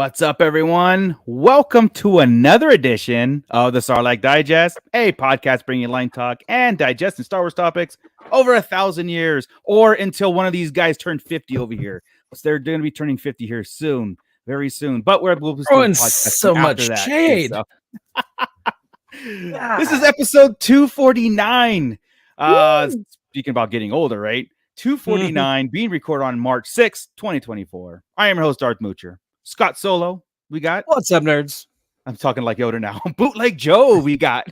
What's up, everyone? Welcome to another edition of the Sarlacc Digest, a podcast bringing you line talk and digesting Star Wars topics over 1,000 years, or until one of these guys turn 50 over here. So they're going to be turning 50 here soon, very soon. But we'll be throwing so much shade. This is episode 249. Speaking about getting older, right? 249 being recorded on March 6th, 2024. I am your host, Darth Moocher. Scott Solo, we got. What's up, nerds? I'm talking like Yoda now. Bootleg Joe, we got.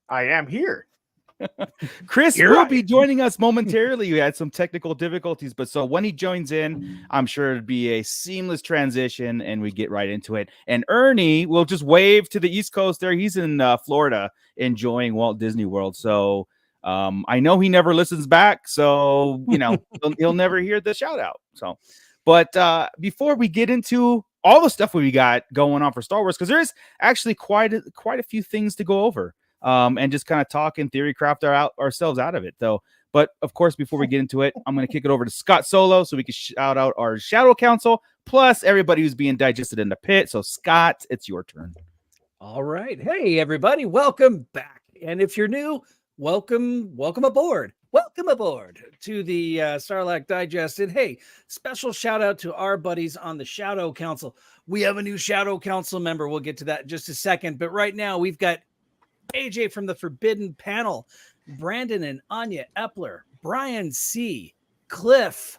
I am here. Chris will be joining us momentarily. We had some technical difficulties, but so when he joins in, I'm sure it'll be a seamless transition and we get right into it. And Ernie will just wave to the East Coast there. He's in Florida enjoying Walt Disney World. So I know he never listens back. So, you know, he'll never hear the shout out. So. But before we get into all the stuff we got going on for Star Wars, because there's actually quite a few things to go over and just kind of talk and theory craft ourselves out of it, though. But of course, before we get into it, I'm going to kick it over to Scott Solo so we can shout out our Shadow Council, plus everybody who's being digested in the pit. So, Scott, it's your turn. All right. Hey, everybody. Welcome back. And if you're new, welcome aboard. Welcome aboard to the Sarlacc Digest. And hey, special shout out to our buddies on the Shadow Council. We have a new Shadow Council member. We'll get to that in just a second. But right now, we've got AJ from the Forbidden Panel, Brandon and Anya Epler, Brian C., Cliff.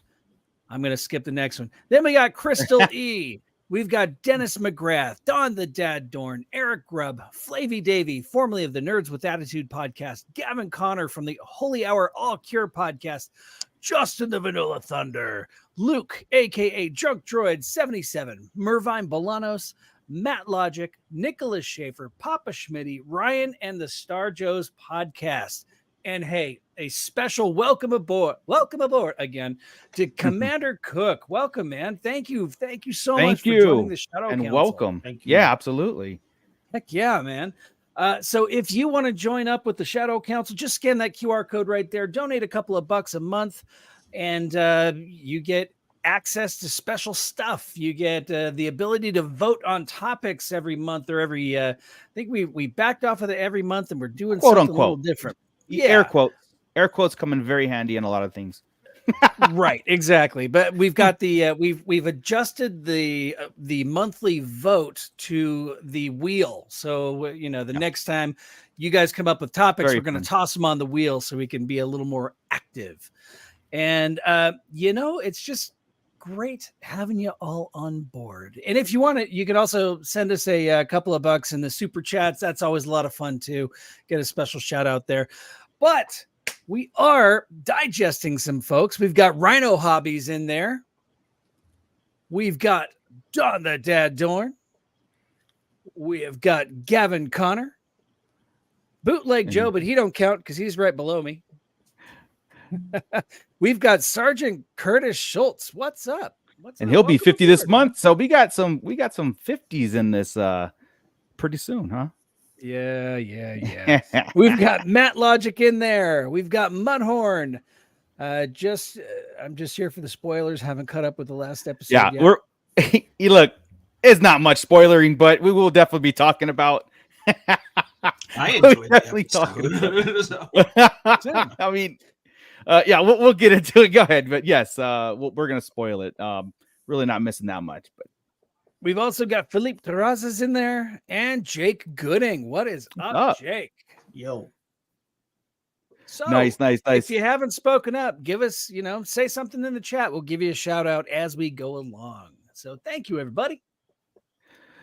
I'm going to skip the next one. Then we got Crystal E. We've got Dennis McGrath, Don the Dad Dorn, Eric Grubb, Flavy Davy, formerly of the Nerds with Attitude podcast, Gavin Connor from the Holy Hour All Cure podcast, Justin the Vanilla Thunder, Luke, a.k.a. Drunk Droid 77, Mervine Bolanos, Matt Logic, Nicholas Schaefer, Papa Schmitty, Ryan, and the Star Joes podcast. And hey, a special welcome aboard again to Commander Cook. Welcome, man. Thank you so much for joining the Shadow and Council. Welcome. Thank you. Yeah, absolutely. Heck yeah, man. So if you want to join up with the Shadow Council, just scan that QR code right there. Donate a couple of bucks a month, and you get access to special stuff. You get the ability to vote on topics every month or every. I think we backed off of the every month, and we're doing Quote, something unquote. a little different. Yeah. Air quotes come in very handy in a lot of things. Right, exactly. But we've got the we've adjusted the monthly vote to the wheel. So the next time you guys come up with topics, we're going to toss them on the wheel so we can be a little more active. And it's just great having you all on board. And if you want it, you can also send us a couple of bucks in the super chats. That's always a lot of fun too. Get a special shout out there. But we are digesting some folks. We've got Rhino Hobbies in there. We've got Don the Dad Dorn. We have got Gavin Connor. Bootleg Joe, but he don't count because he's right below me. We've got Sergeant Curtis Schultz. What's up? And he'll be 50 this month. So we got some 50s in this pretty soon, huh? Yeah. We've got Matt Logic in there. We've got Mudhorn. I'm just here for the spoilers. Haven't caught up with the last episode. Yeah, yet. Look, it's not much spoilering, but we will definitely be talking about. I enjoyed definitely talking. I mean, we'll get into it. Go ahead, but yes, we're gonna spoil it. Really not missing that much, but. We've also got Philippe Terrazas in there and Jake Gooding. What is up, Jake? Yo. So nice. If you haven't spoken up, give us, say something in the chat. We'll give you a shout out as we go along. So thank you, everybody.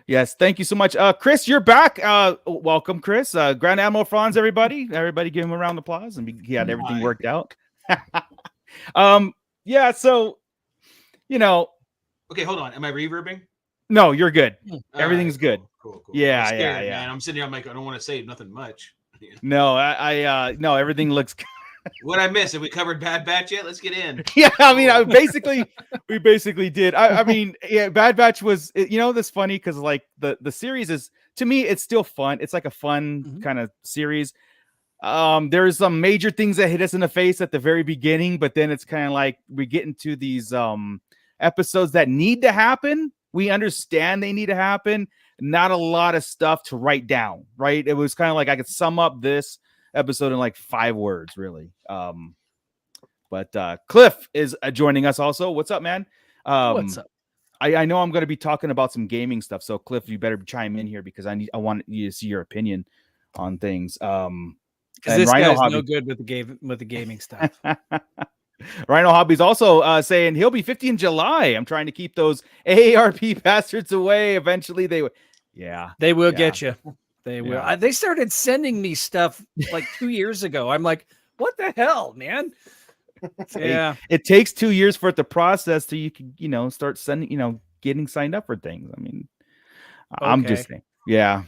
Yes, thank you so much. Chris, you're back. Welcome, Chris. Grand Admiral Franz, everybody. Everybody give him a round of applause, and he had everything worked out. So, Okay, hold on. Am I reverbing? No, you're good. Everything's right, good. Cool. Yeah, I'm scared, yeah. Man. I'm sitting here. I'm like, I don't want to say nothing much. No, no, everything looks good. What I missed? Have we covered Bad Batch yet? Let's get in. Yeah, I mean, we basically did. I mean, yeah, Bad Batch was, that's funny because like the series is, to me, it's still fun. It's like a fun kind of series. There's some major things that hit us in the face at the very beginning, but then it's kind of like we get into these episodes that need to happen we understand they need to happen. Not a lot of stuff to write down, right? It was kind of like I could sum up this episode in like 5 words, really. But Cliff is joining us also. What's up, man? What's up? I know I'm going to be talking about some gaming stuff, so Cliff, you better chime in here because I want you to see your opinion on things. Because this guy's no good with the gaming stuff. Rhino Hobby's also saying he'll be 50 in July. I'm trying to keep those AARP bastards away. Eventually, they will get you. They will. They started sending me stuff like 2 years ago. I'm like, what the hell, man? Yeah, it takes 2 years for it to process so you can, start sending, getting signed up for things. I mean, okay. I'm just saying, yeah.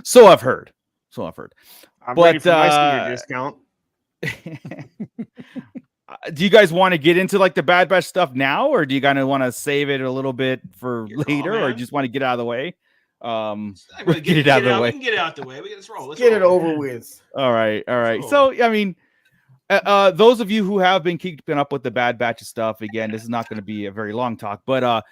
So I've heard. I'm ready for my senior discount. Do you guys want to get into like the Bad Batch stuff now, or do you kind of want to save it a little bit for later, or just want to get out of the way? Get it out of the way. We can get it out of the way. Let's roll. Get it over with. All right. So, I mean, those of you who have been keeping up with the Bad Batch stuff, again, this is not going to be a very long talk, but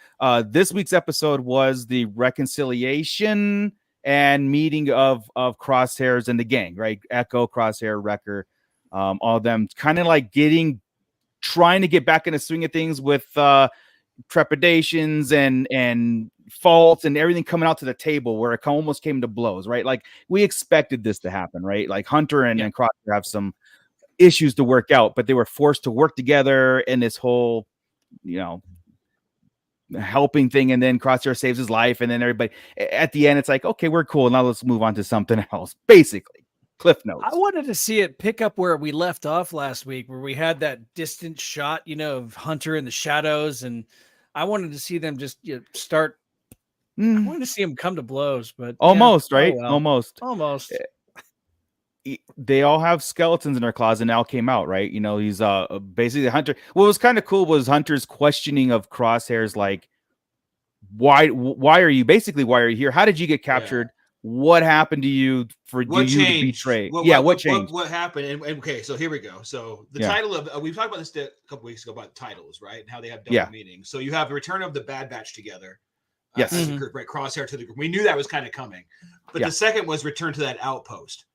this week's episode was the reconciliation and meeting of Crosshairs and the gang, right? Echo, Crosshair, Wrecker, all of them kind of like trying to get back in the swing of things with trepidations and faults and everything coming out to the table where it almost came to blows, right? Like we expected this to happen, right? Like Hunter and Crosshair have some issues to work out, but they were forced to work together in this whole, helping thing. And then Crosshair saves his life. And then everybody at the end, it's like, okay, we're cool. Now let's move on to something else. Basically. Cliff notes. I wanted to see it pick up where we left off last week, where we had that distant shot, of Hunter in the shadows. And I wanted to see them just start. I wanted to see them come to blows, but almost, right? Oh, well. Almost. They all have skeletons in their closet now came out, right? He's basically Hunter. What was kind of cool was Hunter's questioning of Crosshairs, like, why are you here? How did you get captured? What happened to you for you to betray? What changed? What happened? And okay, so here we go. So the title of we've talked about this a couple weeks ago about titles, right? And how they have double meanings. So you have the return of the Bad Batch together. Yes. Right, Crosshair to the group. We knew that was kind of coming. But the second was return to that outpost.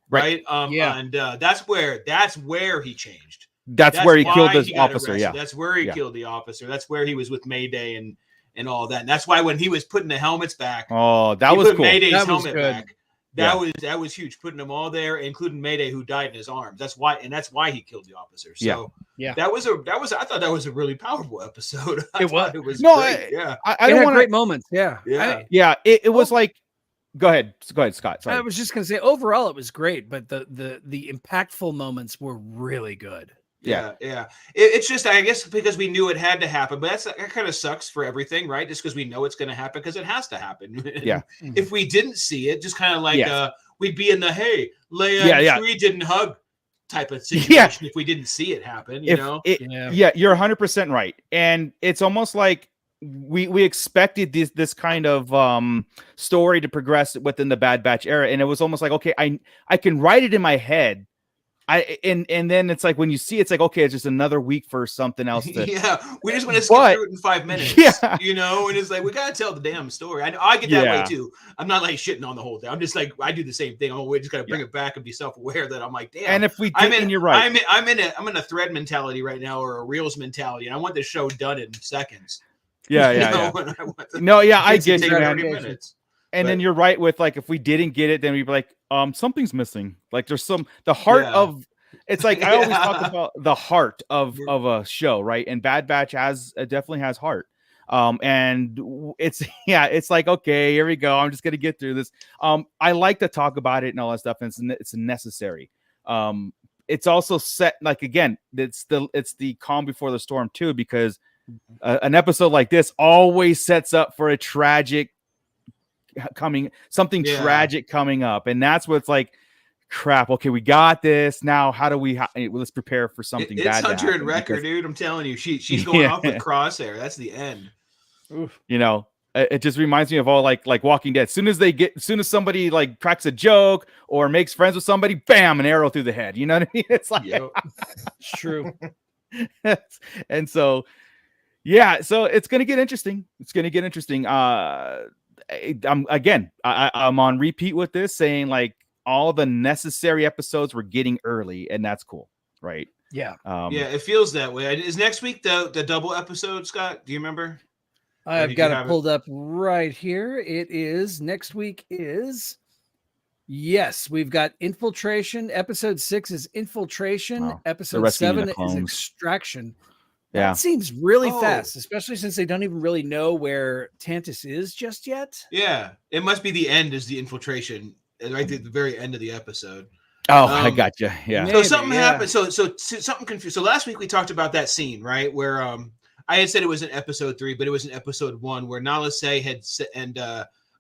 Right. And that's where he changed. That's where he killed this officer. Arrested. That's where he killed the officer. That's where he was with Mayday and all that. And that's why when he was putting the helmets back, that was cool. Mayday's helmet back. That was huge. Putting them all there, including Mayday, who died in his arms. That's why he killed the officer. So that was I thought that was a really powerful episode. It was great. I don't want great moments. It was like. Go ahead, Scott. Sorry. I was just going to say, overall, it was great, but the impactful moments were really good. Yeah. It's just, I guess, because we knew it had to happen, but that kind of sucks for everything, right? Just because we know it's going to happen, because it has to happen. Yeah. If we didn't see it, just kind of like we'd be in the Leia and Shree didn't hug type of situation if we didn't see it happen. You're 100% right, and it's almost like. We expected this kind of story to progress within the Bad Batch era, and it was almost like, okay, I can write it in my head. And then it's like when you see it's like, okay, it's just another week for something else. We just want to skip through it in 5 minutes. And it's like we gotta tell the damn story. I know I get that way too. I'm not like shitting on the whole thing. I'm just like I do the same thing. We just gotta bring it back and be self-aware that I'm like, damn. And if we did, you're right. I'm in a thread mentality right now, or a reels mentality, and I want this show done in seconds. I get you, man. And then you're right with like, if we didn't get it, then we'd be like, something's missing. Like there's the heart of, it's like, I always talk about the heart of a show, right? And Bad Batch definitely has heart. And it's like, okay, here we go. I'm just going to get through this. I like to talk about it and all that stuff. And it's necessary. It's also set, like, again, it's the calm before the storm too, because an episode like this always sets up for a tragic tragic coming up, and that's what's like, crap. Okay, we got this now. How do let's prepare for something bad? It's Hunter and Wrecker, dude. I'm telling you, she's going off with Crosshair. That's the end. Oof. It just reminds me of all like Walking Dead. As soon as somebody like cracks a joke or makes friends with somebody, bam, an arrow through the head. You know what I mean? It's like it's true. And so. Yeah, so it's gonna get interesting. I'm on repeat with this, saying like all the necessary episodes we're getting early, and that's cool, right? Yeah. Yeah, it feels that way. Is next week the double episode, Scott? Do you remember? I've got it pulled up right here. It is next week is. Yes, we've got Infiltration. Episode 6 is Infiltration. Wow. Episode 7 is Extraction. Yeah. That seems really fast, especially since they don't even really know where Tantus is just yet. Yeah, it must be the end is the Infiltration, right at the very end of the episode. Oh, I gotcha. Yeah. So something happened. So something confused. So last week we talked about that scene, right, where I had said it was in episode 3, but it was in episode 1 where Nala Se and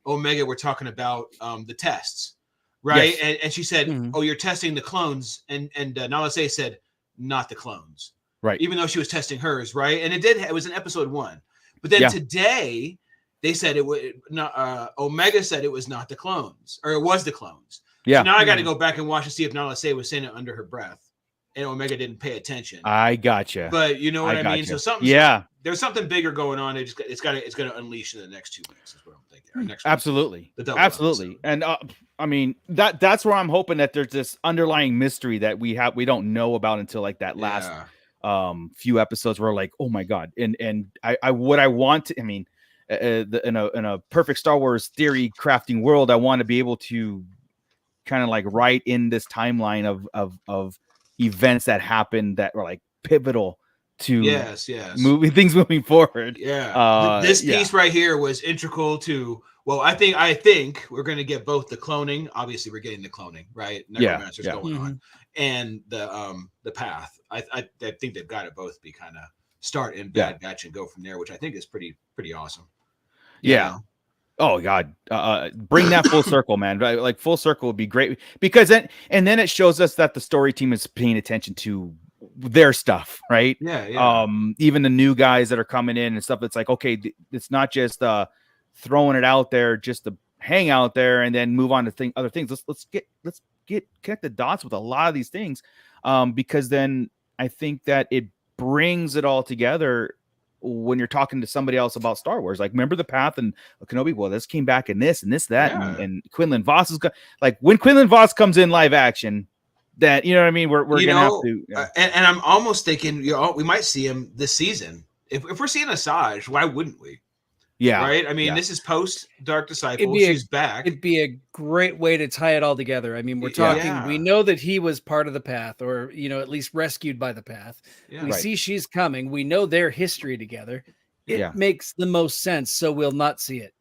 Omega were talking about the tests. Right. Yes. And she said, oh, you're testing the clones. And Nala Se said, not the clones. Right. Even though she was testing hers. Right. And it was in episode 1. But then today they said it would not. Omega said it was not the clones, or it was the clones. Yeah. So now I got to go back and watch to see if Nala Se was saying it under her breath. And Omega didn't pay attention. I gotcha. But you know what I mean? So something. Yeah. There's something bigger going on. It's going to unleash in the next 2 weeks. Is what I'm thinking. Or next Absolutely. Week, absolutely. Episode. And I mean that's where I'm hoping that there's this underlying mystery that we don't know about until like that last few episodes where like, oh my God. And I want to, I mean, in a perfect Star Wars theory crafting world, I want to be able to kind of like write in this timeline of events that happened that were like pivotal to things moving forward. Yeah. This piece right here was integral to, well, I think we're going to get both the cloning. Obviously we're getting the cloning, right? Necromancer's going on, and the path. I think they've got to both be kind of start in Bad Batch and go from there, which I think is pretty awesome. Yeah. Oh God, bring that full circle, man. Like full circle would be great because then it shows us that the story team is paying attention to their stuff, right? Yeah. Even the new guys that are coming in and stuff. It's like, okay, it's not just throwing it out there just to hang out there and then move on to other things. Let's get connect the dots with a lot of these things, because then I think that it brings it all together. When you're talking to somebody else about Star Wars, like remember the path and Kenobi, well, this came back in this and this, that, and Quinlan Voss is like when Quinlan Voss comes in live action, that, you know what I mean? We're going to have to, and I'm almost thinking, we might see him this season. If we're seeing Asajj, why wouldn't we? Yeah. Right. I mean, this is post Dark Disciple. She's back. It'd be a great way to tie it all together. I mean, we're talking, we know that he was part of the path, or, at least rescued by the path. Yeah. We see she's coming. We know their history together. It makes the most sense. So we'll not see it.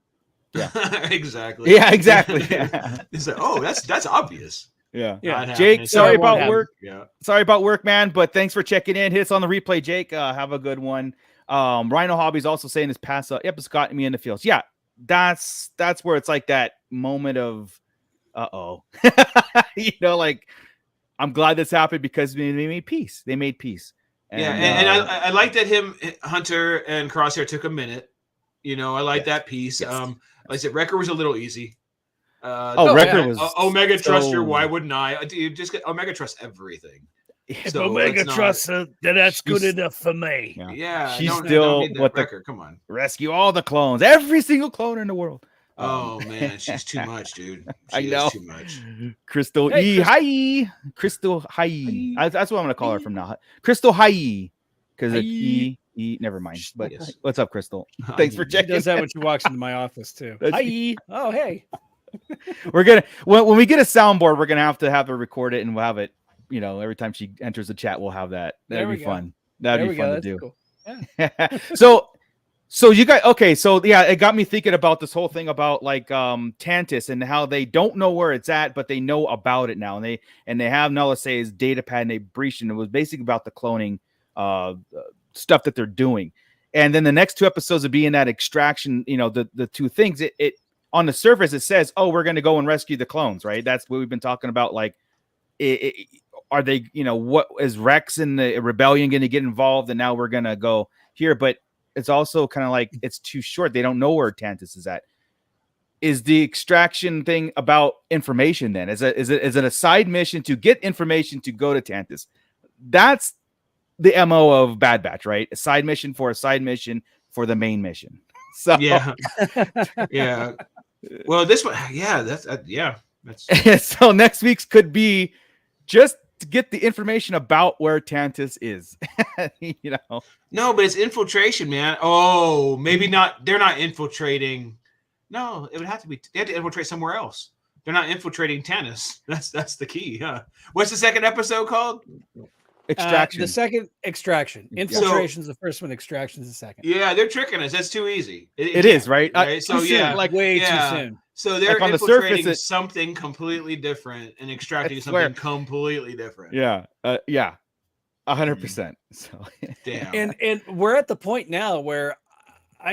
Yeah, exactly. Yeah, exactly. Yeah. It's like, oh, that's obvious. Yeah. Jake, sorry about work. Yeah. Sorry about work, man. But thanks for checking in. Hit us on the replay, Jake. Have a good one. Rhino Hobby's also saying this past episode got me in the feels. Yeah, that's where it's like that moment of like I'm glad this happened because they made peace. They made peace. And, and I like that Hunter and Crosshair took a minute. I like that piece. Yes. Like I said, Wrecker was a little easy. Wrecker was Omega trust her. Why wouldn't I? Dude, just get Omega trusts everything. If Omega trusts her, then that's good enough for me. Yeah, she's still Wrecker. Come on, rescue all the clones, every single clone in the world. Oh man, she's too much, dude. I know. Too much. Crystal hi. Crystal hi. That's what I'm gonna call her from now. Crystal hi, because E. Never mind. But what's up, Crystal? Thanks for checking. She does that when she walks into my office too. Hi. Oh hey. We're gonna when we get a soundboard, we're gonna have her record it, and we'll have it. Every time she enters the chat, we'll have that. That'd be fun. That'd be fun to do. Cool. Yeah. So you guys, okay. So yeah, it got me thinking about this whole thing about like Tantus and how they don't know where it's at, but they know about it now, and they have Nala Se's data pad and they breached, and it was basically about the cloning stuff that they're doing. And then the next 2 episodes of being that extraction, the 2 things. It on the surface it says, oh, we're going to go and rescue the clones, right? That's what we've been talking about, like. Are they, what is Rex and the rebellion going to get involved? And now we're going to go here, but it's also kind of like, it's too short. They don't know where Tantus is at. Is the extraction thing about information then? Is it a side mission to get information to go to Tantus? That's the MO of Bad Batch, right? A side mission for a side mission for the main mission. So Yeah. Yeah. Well, this one, yeah, that's so next week's could be just to get the information about where Tantus is. You know, no, but it's infiltration, man. Oh, maybe not. They're not infiltrating. No, it would have to be. They have to infiltrate somewhere else. They're not infiltrating Tannis. That's the key. Huh? What's the second episode called? Extraction. The second Extraction. Infiltration's the first one. Extraction's the second. Yeah, they're tricking us. That's too easy. It is, right? Right. So yeah, like way too soon. So they're Like on the infiltrating surface, something completely different and extracting something completely different. Yeah. 100%. So Damn. And we're at the point now where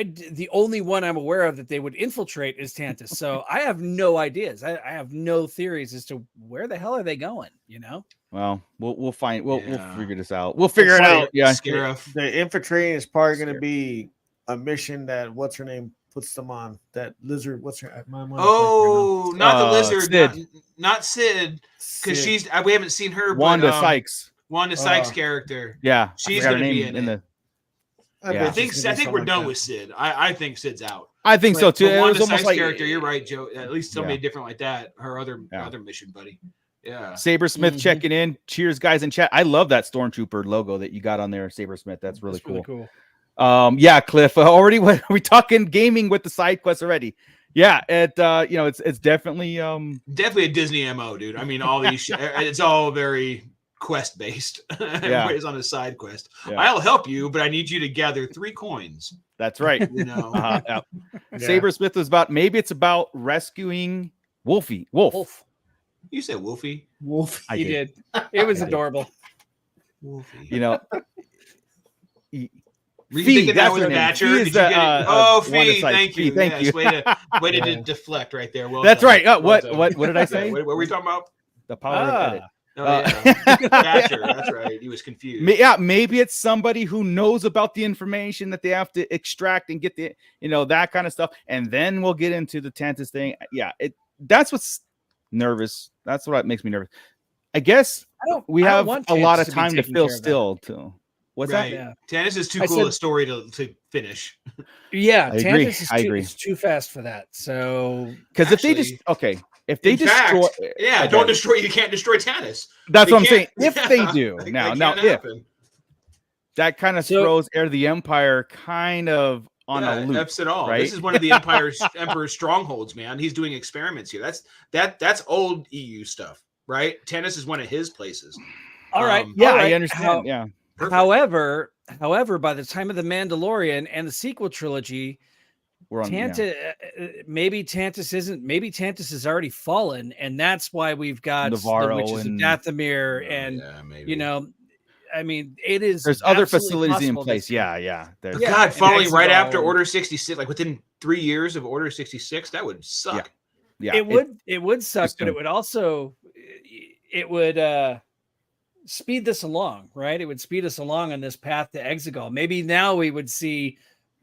the only one I'm aware of that they would infiltrate is Tantus. So I have no ideas. I have no theories as to where the hell are they going, you know? well, we'll find we'll figure this out. We'll figure it out. Yeah. The infiltrating is probably going to be a mission that what's her name puts them on. That lizard. What's her? Oh, not the lizard. Sid. Not Sid, because we haven't seen her. Wanda Sykes. Wanda Sykes' character. Yeah, she's going to be in it. Yeah. I think we're done with Sid. I think Sid's out. I think so too. It was almost like character. You're right, Joe. At least somebody different like that. Her other mission buddy. Yeah. Sabersmith checking in. Cheers, guys in chat. I love that Stormtrooper logo that you got on there, Sabersmith. That's really cool. Yeah, Cliff. Already, are we talking gaming with the side quests already? Yeah, it's definitely definitely a Disney MO, dude. I mean, all these it's all very quest based. Everybody's on a side quest. Yeah. I'll help you, but I need you to gather 3 coins. That's right. You know, Sabersmith was it's about rescuing Wolf. You said Wolfie. Wolf. You did. It was adorable. Wolfie. You know. Were you thinking that was Thatcher? Did you get it? Fee, thank you. Thank you. Way to deflect right there. Well That's done. Right. What did I say? What were we talking about? The power of edit. Thatcher, that's right. He was confused. Yeah, maybe it's somebody who knows about the information that they have to extract and get that kind of stuff, and then we'll get into the Tantus thing. Yeah, that's what's nervous. That's what makes me nervous. I guess we have a lot of time to feel still too. What's that? Yeah. Tantus is too cool a story to finish. Yeah, Tantus is too fast for that. So because if they destroy, don't destroy. You can't destroy Tantus. That's what I'm saying. If they do if that kind of throws the Empire kind of on a loop, F's it all. Right? This is one of the Emperor's strongholds, man. He's doing experiments here. That's old EU stuff, right? Tantus is one of his places. All right. I understand. Perfect. However, by the time of the Mandalorian and the sequel trilogy, maybe Tantus is already fallen, and that's why we've got Navarro the Witches of Dathomir, and I mean, there's other facilities in place. God, falling right after Order 66, like within 3 years of Order 66, that would suck. Yeah, it would suck, but it would also speed this along, right? It would speed us along on this path to Exegol. Maybe now we would see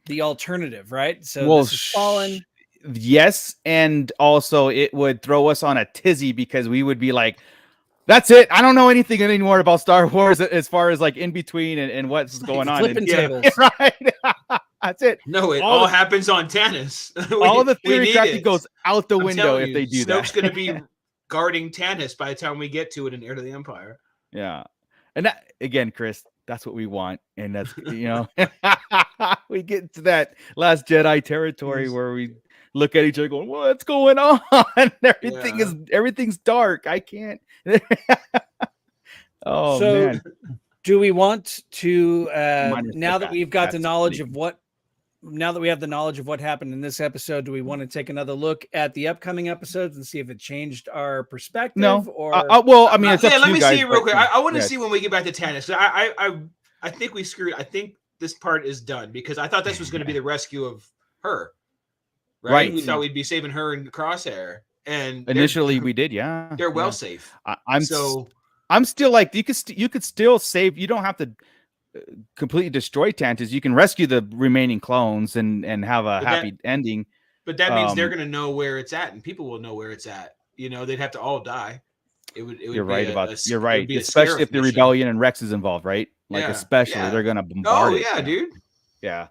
the alternative, right? So this is fallen. Yes, and also it would throw us on a tizzy because we would be like, that's it. I don't know anything anymore about Star Wars as far as like in between and what's going on. Flipping tables. Right. That's it. No, it all happens on Tannis. All the theory crafting goes out the window if they do that. Snoke's going to be guarding Tannis by the time we get to it in Heir to the Empire. Yeah. And that, again, Chris, that's what we want. And that's, we get to that Last Jedi territory where we look at each other going, what's going on? Everything's dark. I can't. Man. Do we want to, now that we have the knowledge of what happened in this episode, do we want to take another look at the upcoming episodes and see if it changed our perspective? No. Or I mean, it's let me see it real quick. I want to see when we get back to Tannis. I think we screwed. I think this part is done because I thought this was going to be the rescue of her. Right. We thought we'd be saving her in Crosshair, and initially we did. Yeah, they're safe. I'm still like you could still save. You don't have to completely destroy Tantus. You can rescue the remaining clones and have a happy ending. But that means they're going to know where it's at, and people will know where it's at. They'd have to all die. It would. You're right. Especially if the rebellion and Rex is involved, right? Like Yeah. especially, Yeah. they're gonna bombard Oh it. yeah, dude. Yeah.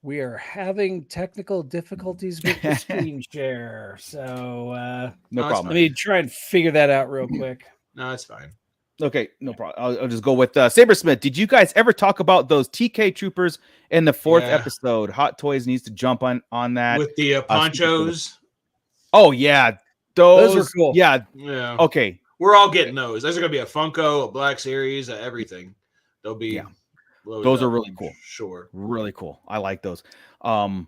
We are having technical difficulties with the screen share. So No No, it's problem. let me try and figure that out real quick. No, it's fine. Okay, no problem. I'll just go with Sabersmith. Did you guys ever talk about those TK troopers in the 4th Yeah. episode? Hot Toys needs to jump on that. With the ponchos. Oh yeah, Those were cool. Yeah. Yeah. Okay. We're all getting those. There's gonna be a Funko, a Black Series, everything. They'll be loaded Those are up, really I'm cool. Sure. Really cool. I like those. And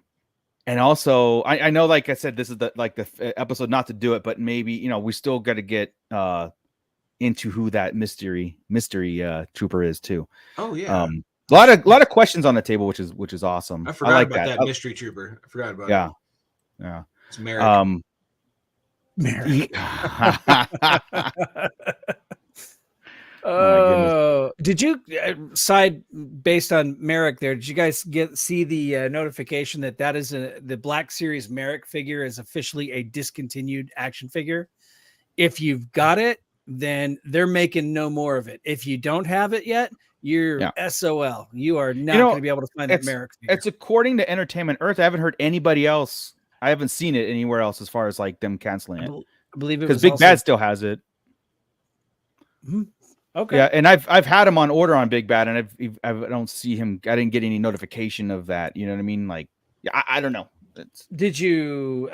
also I know, like I said, this is the episode not to do it, but maybe we still got to get into who that mystery trooper is too. Oh yeah. A lot of questions on the table, which is awesome. I forgot like about that mystery trooper. I forgot about it. Yeah. It's Merrick. Merrick. Oh, did you side based on Merrick there? Did you guys see the notification that is the Black Series Merrick figure is officially a discontinued action figure? If you've got it, then they're making no more of it. If you don't have it yet, you're SOL. You are not going to be able to find that Merrick figure. It's according to Entertainment Earth. I haven't heard anybody else. I haven't seen it anywhere else as far as like them canceling it. I believe it because Big Bad still has it. Okay. Yeah, and I've had him on order on Big Bad, and I don't see him. I didn't get any notification of that. You know what I mean? Like, yeah, I don't know. Did you?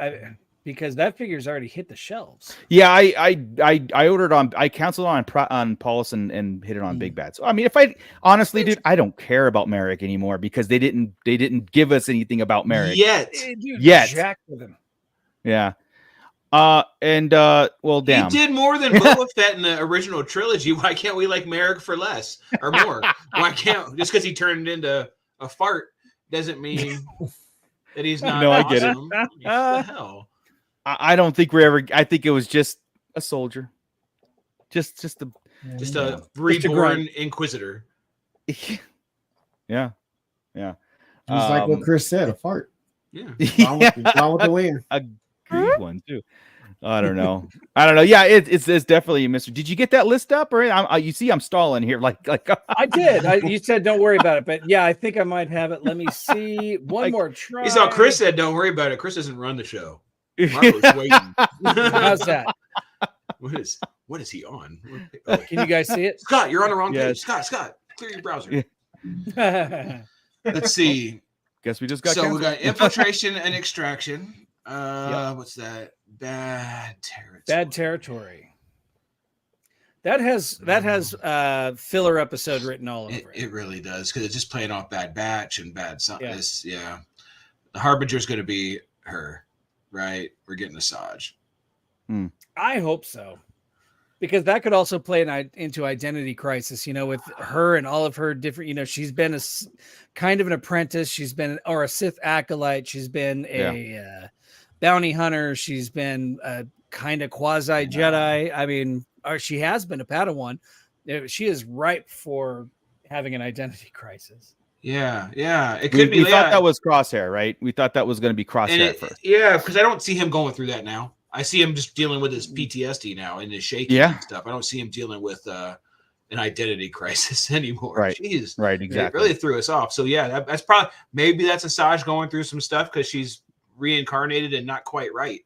Because that figure's already hit the shelves. Yeah, I ordered on. I canceled on Paulus and hit it on Big Bad. So I mean, if I honestly, dude, I don't care about Merrick anymore because they didn't give us anything about Merrick yet. Jack with him. Yeah. Well, damn. He did more than Boba Fett in the original trilogy. Why can't we like Merrick for less or more? Why can't just because he turned into a fart doesn't mean that he's not? No, I awesome. get it. What the hell? I don't think we're ever. I think it was just a soldier, just a reborn Inquisitor. Yeah. Just like what Chris said, a fart. Yeah, down with the wind. A green one too. I don't know. Yeah, it's definitely a mystery. Did you get that list up, or you see I'm stalling here? Like I did. You said don't worry about it, but yeah, I think I might have it. Let me see one more try. You saw Chris said don't worry about it. Chris doesn't run the show. Marco's waiting. How's that? What is he on? Can you guys see it? Scott, you're on the wrong page. Scott, clear your browser. Let's see. Guess we just got. So we got infiltration and extraction. What's that? Bad territory. Bad territory. That has filler episode written all over it. It really does because it's just playing off Bad Batch and Bad something. Yeah. The Harbinger's going to be her, right? We're getting Asajj. I hope so, because that could also play into Identity Crisis. With her and all of her different. She's been a kind of an apprentice. She's been a Sith acolyte. She's been a bounty hunter. She's been a kind of quasi Jedi. I mean, she has been a Padawan. She is ripe for having an identity crisis. Yeah. It could be. We thought that was Crosshair, right? We thought that was going to be Crosshair at first. Yeah, because I don't see him going through that now. I see him just dealing with his PTSD now and his shaking and stuff. I don't see him dealing with an identity crisis anymore. Right. Jeez. Right. Exactly. It really threw us off. So yeah, that's probably maybe that's Asajj going through some stuff because she's reincarnated and not quite right.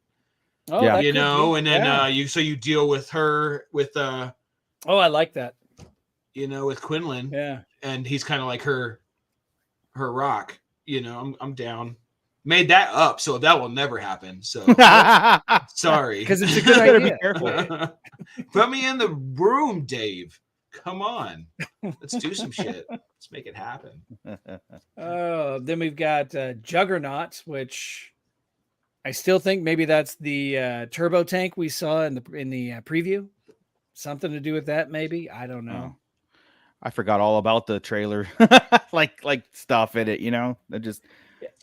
Oh, yeah. And then you deal with her with I like that. With Quinlan. Yeah. And he's kind of like her rock. I'm down. Made that up, so that will never happen. So sorry. Because it's a good idea. Be careful. Put me in the room, Dave. Come on. Let's do some shit. Let's make it happen. Then we've got Juggernaut, which I still think maybe that's the turbo tank we saw in the preview. Something to do with that, maybe. I don't know. I forgot all about the trailer, like stuff in it. They're just.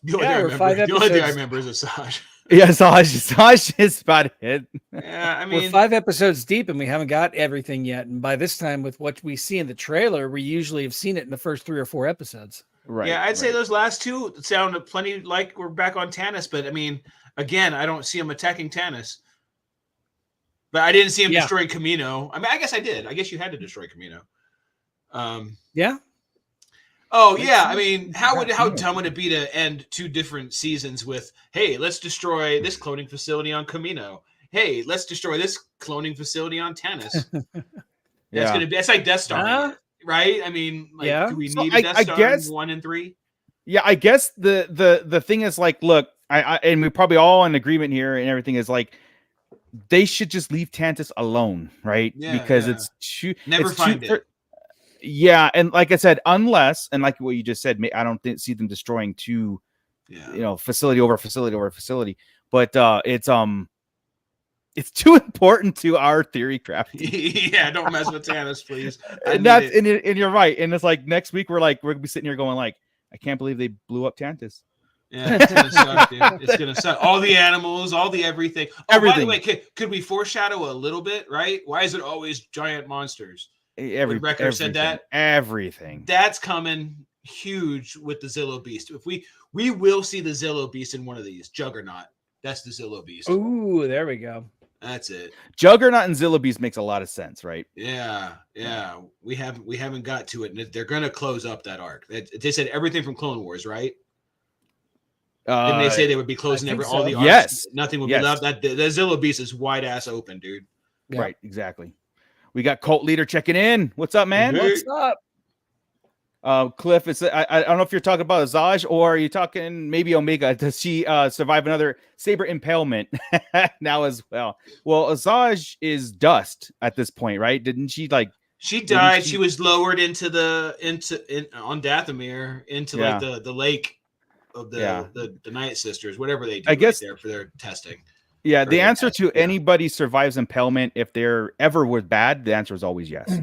The only thing I remember is Asajj. Yeah, Asajj is about it. Yeah, I mean, we're 5 episodes deep and we haven't got everything yet. And by this time, with what we see in the trailer, we usually have seen it in the first 3 or 4 episodes. Right. Yeah, I'd say those last 2 sound plenty like we're back on Tanis, but I mean, again, I don't see him attacking Tanis. But I didn't see him destroying Camino. I mean, I guess I did. I guess you had to destroy Camino. Yeah. Oh yeah, I mean, how dumb would it be to end 2 different seasons with, hey, let's destroy this cloning facility on Camino. Hey, let's destroy this cloning facility on Tanis. That's like Death Star, right? I mean, like, do we need a Death Star in 1 and 3? Yeah, I guess the thing is, like, look, I and we're probably all in agreement here, and everything is like, they should just leave Tantus alone, right? Yeah, because it's never find it. Yeah, and like I said, unless, and like what you just said, I don't see them destroying 2, facility over facility over facility. But it's too important to our theory crafting. Yeah, don't mess with Tannis, please. And you're right. And it's like next week we're gonna be sitting here going like, I can't believe they blew up Tantus. Yeah, it's gonna suck, dude. It's gonna suck. All the animals, all the everything. Oh, by the way, could we foreshadow a little bit, right? Why is it always giant monsters? Wrecker said that. Everything. That's coming huge with the Zillow Beast. If we will see the Zillow Beast in one of these. Juggernaut. That's the Zillow Beast. Ooh, there we go. That's it. Juggernaut and Zillow Beast makes a lot of sense, right? Yeah. We haven't got to it, and they're gonna close up that arc. They said everything from Clone Wars, right? Didn't they say they would be closing all the arcs? Yes. Nothing would be left. That the Zillow Beast is wide ass open, dude. Yeah. Right, exactly. We got Cult Leader checking in. What's up, man? What's up? Cliff, I don't know if you're talking about Azaj or are you talking maybe Omega. Does she survive another saber impalement now as well? Well, Azaj is dust at this point, right? Didn't she She died. She was lowered on Dathomir into like the lake of the Night Sisters, whatever they do. I guess there for their testing. Yeah, the answer to anybody survives impalement, if they're ever was bad, the answer is always yes.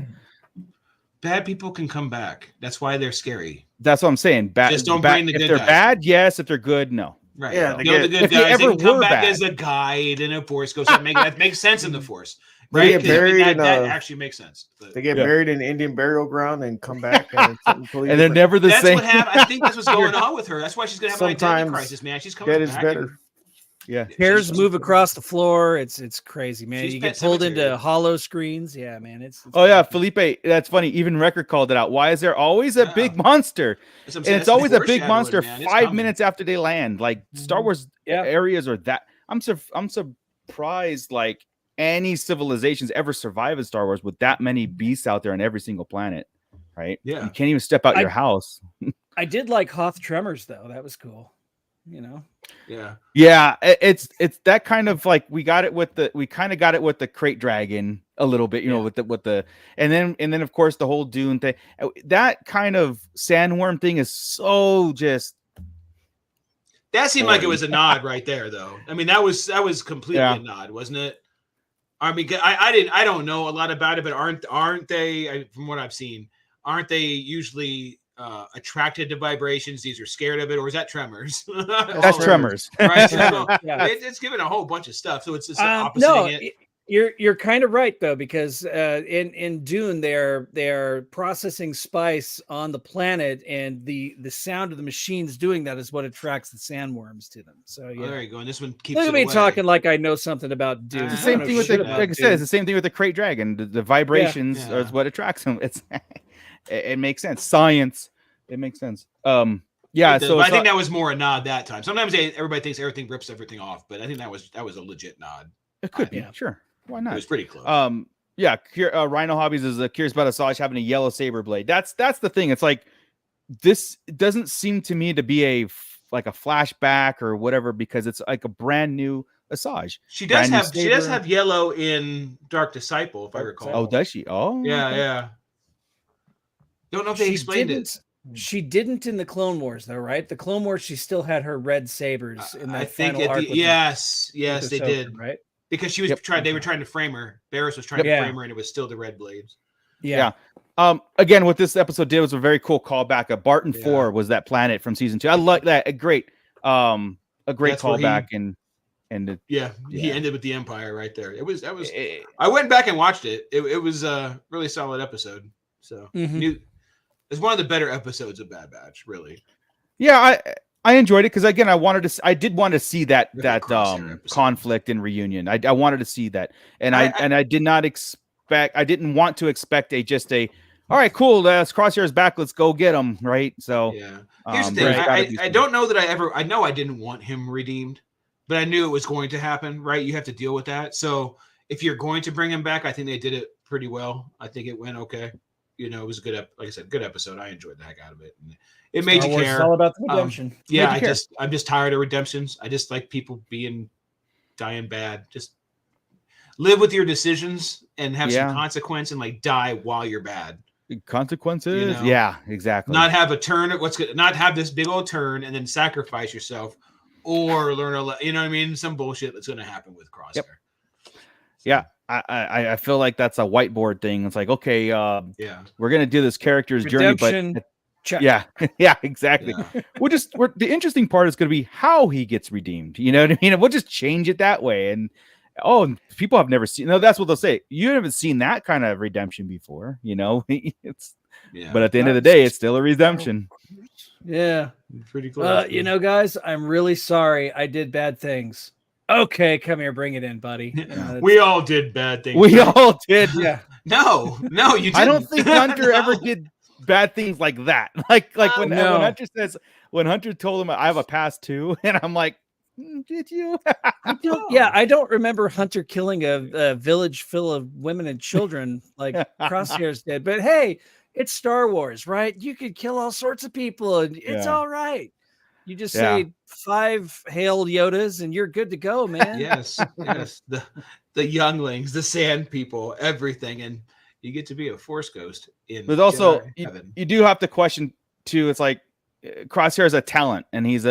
Bad people can come back. That's why they're scary. That's what I'm saying. Just don't bring the good guys. If they're bad, yes. If they're good, no. Right. Yeah. The good guys they can come back as a guide and a Force Ghost. That makes sense in the Force. Right? They get buried that actually makes sense. But, they get buried in Indian burial ground and come back. And they're never the same. That's what happened. I think that's what's going on with her. That's why she's going to have an identity crisis, man. She's coming back. Better. Yeah, hairs move across the floor. It's crazy, man. You get pulled into hollow screens. Yeah, man. It's yeah, Felipe. That's funny. Even Wrecker called it out. Why is there always a big monster? And it's always a big monster 5 minutes after they land. Like Star Wars areas are that. I'm surprised. Like any civilizations ever survive in Star Wars with that many beasts out there on every single planet. Right? Yeah, you can't even step out your house. I did like Hoth Tremors though. That was cool. Yeah, it's that kind of like we kind of got it with the crate dragon a little bit, with the and then of course the whole Dune thing. That kind of sandworm thing is so just that seemed like it was a nod right there, though. I mean, that was completely a nod, wasn't it? I mean, I don't know a lot about it, but aren't they, from what I've seen, aren't they usually attracted to vibrations? These are scared of it, or is that Tremors? That's Tremors, right? So, it's given a whole bunch of stuff, so it's just opposite it. You're kind of right though, because in Dune they're processing spice on the planet, and the sound of the machines doing that is what attracts the sandworms to them. So there you go. And this one keeps. Look at me talking like I know something about Dune. It's the same thing with like I said, it's the same thing with the crate dragon. The vibrations is what attracts them. It makes sense. Science. It makes sense. So I think that was more a nod that time. Sometimes everybody thinks everything rips everything off, but I think that was a legit nod. It could be, sure. Why not? It was pretty close. Rhino Hobbies is curious about Asajj having a yellow saber blade. That's the thing. It's like this doesn't seem to me to be a flashback or whatever, because it's like a brand new Asajj. She does have yellow in Dark Disciple, if I recall. Oh, does she? Oh, yeah, okay. Yeah. Don't know if they explained it. She didn't in the Clone Wars, though, right? The Clone Wars, she still had her red sabers in that I think final arc. Yes, they did, right? Because she was they were trying to frame her. Barriss was trying to frame her, and it was still the red blades. Yeah. Again, what this episode did was a very cool callback. Barton 4 was that planet from season 2. I like that. A great callback. He ended with the Empire right there. I went back and watched it. It was a really solid episode. So it's one of the better episodes of Bad Batch, really. Yeah, I enjoyed it because again, I did want to see that conflict and reunion. I wanted to see that, and I did not expect. I didn't want to expect a all right, cool. Crosshair's back. Let's go get him. Right. So Yeah. Here's the there's thing. gotta be I some- don't know that I know I didn't want him redeemed, but I knew it was going to happen, right? You have to deal with that. So if you're going to bring him back, I think they did it pretty well. I think it went okay. You know, it was a good, like I said, good episode. I enjoyed the heck out of it. And it made Star you Wars care. is all about the redemption. Yeah, Made you care. I'm just tired of redemptions. I just like people dying bad. Just live with your decisions and have some consequence and like die while you're bad. Consequences. You know? Yeah, exactly. Not have a turn. Not have this big old turn and then sacrifice yourself, or learn you know what I mean? Some bullshit that's going to happen with Crosshair. Yep. Yeah, I feel like that's a whiteboard thing. It's like, okay, we're gonna do this character's Redemption, journey, but check. yeah, exactly. Yeah. The interesting part is gonna be how he gets redeemed. You know what I mean? And we'll just change it that way. And people have never seen. No, that's what they'll say. You haven't seen that kind of redemption before. You know, but at the end of the day, it's still a redemption. Yeah. Pretty close. You know, guys, I'm really sorry. I did bad things. Okay, come here, bring it in, buddy. We all did bad things. We all did. Yeah. No, you didn't. I don't think Hunter ever did bad things like that. Like when Hunter says, when Hunter told him I have a past too, and I'm like, did you? I don't remember Hunter killing a village full of women and children like Crosshairs did. But hey, it's Star Wars, right? You could kill all sorts of people, and it's all right. You just say 5 Hail Yodas, and you're good to go, man. Yes. The younglings, the sand people, everything, and you get to be a Force ghost in. But also, heaven. you do have to question too. It's like Crosshair is a talent, and he's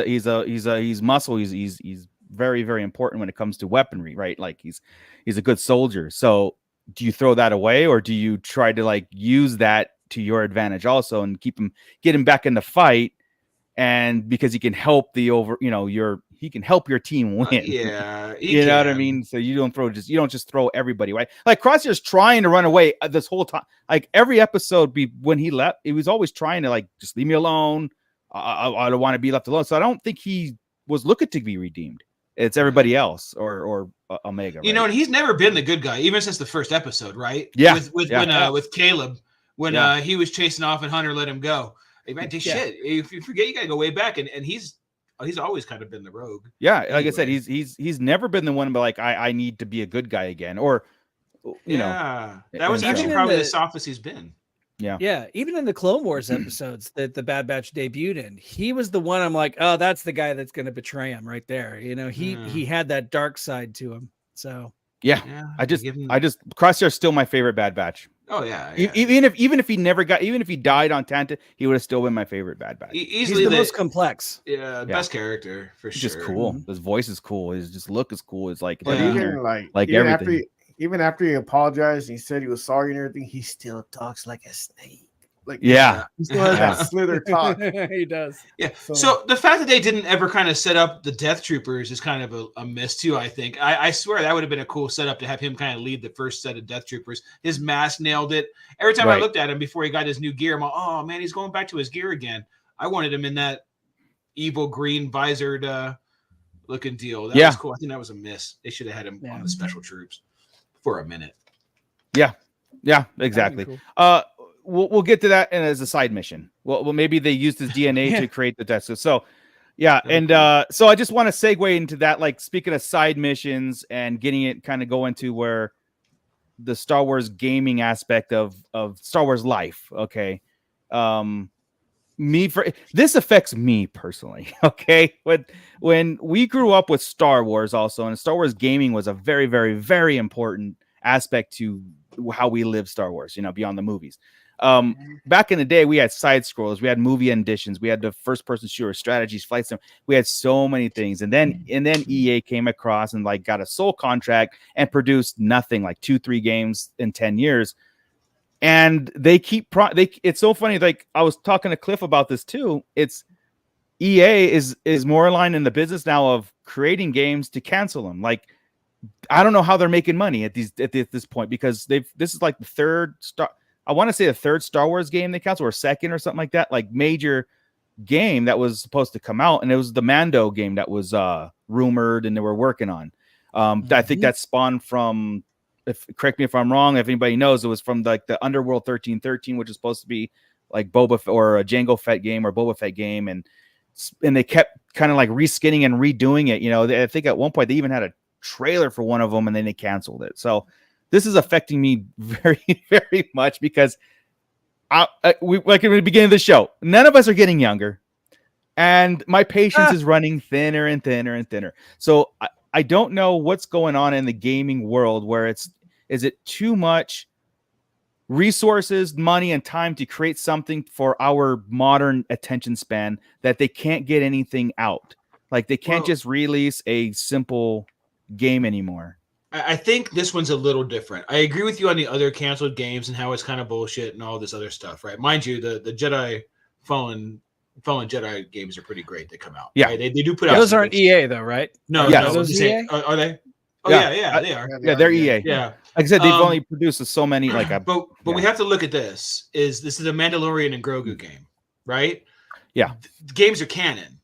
muscle. He's very, very important when it comes to weaponry, right? Like he's a good soldier. So do you throw that away, or do you try to like use that to your advantage also and get him back in the fight? And because he can help he can help your team win. You know what I mean? So you don't just throw everybody away. Like Crosshair's trying to run away this whole time. Like every episode when he left, he was always trying to like, just leave me alone. I don't want to be left alone. So I don't think he was looking to be redeemed. It's everybody else or Omega. You know, and he's never been the good guy, even since the first episode, right? Yeah. With Caleb, when he was chasing off and Hunter let him go. Hey, man, shit. If you forget, you gotta go way back, and he's always kind of been the rogue. Yeah, like I said, he's never been the one, but like I need to be a good guy again, or you know, that was actually probably the softest he's been. Yeah. Even in the Clone Wars episodes that the Bad Batch debuted in, he was the one. I'm like, oh, that's the guy that's going to betray him right there. You know, he had that dark side to him. So I just Crosshair's still my favorite Bad Batch. Oh yeah. Even if he died on Tanta, he would have still been my favorite Bad Batch. Easily the most complex. Yeah, best character for sure. Just cool. His voice is cool. His just look is cool. It's like, everything. Even after he apologized and he said he was sorry and everything, he still talks like a snake. Like he still has that slither talk. He does. Yeah. So the fact that they didn't ever kind of set up the Death Troopers is kind of a miss too. I think. I swear that would have been a cool setup to have him kind of lead the first set of Death Troopers. His mask nailed it. Every time I looked at him before he got his new gear, I'm like, oh man, he's going back to his gear again. I wanted him in that evil green visored looking deal. That was cool. I think that was a miss. They should have had him on the special troops for a minute. Yeah, exactly. Cool. We'll get to that as a side mission. Well, maybe they used his DNA to create the Death. So so I just want to segue into that. Like speaking of side missions and getting it kind of go into where the Star Wars gaming aspect of Star Wars life. Okay. This affects me personally. Okay. When we grew up with Star Wars also, and Star Wars gaming was a very, very, very important aspect to how we live Star Wars, beyond the movies. Back in the day, we had side scrolls, we had movie editions, we had the first person shooter strategies, flight sim. We had so many things. And then EA came across and like got a sole contract and produced nothing, like 2-3 games in 10 years. And they keep it's so funny. Like I was talking to Cliff about this too. It's EA is more aligned in the business now of creating games to cancel them. Like I don't know how they're making money at this point, because this is like the third Star Wars game they cancel, or second or something like that, like major game that was supposed to come out, and it was the Mando game that was rumored and they were working on. I think that spawned from correct me if I'm wrong, if anybody knows, it was from like the Underworld 1313, which is supposed to be like Boba or a Jango Fett game or Boba Fett game, and they kept kind of like reskinning and redoing it. I think at one point they even had a trailer for one of them, and then they canceled it. So this is affecting me very, very much because we like at the beginning of the show, none of us are getting younger, and my patience is running thinner and thinner and thinner. So I don't know what's going on in the gaming world where is it too much resources, money, and time to create something for our modern attention span that they can't get anything out. Like they can't just release a simple game anymore. I think this one's a little different. I agree with you on the other canceled games and how it's kind of bullshit and all this other stuff, right? Mind you, the Jedi Fallen Jedi games are pretty great. They come out. Yeah, right? They do put out. Those aren't EA though, right? No, yeah, no. Those EA? Are they? Oh yeah, they are. Yeah, they're EA. Yeah. Like I said, they've only produced so many. But we have to look at this. This is a Mandalorian and Grogu game, right? Yeah. The games are canon.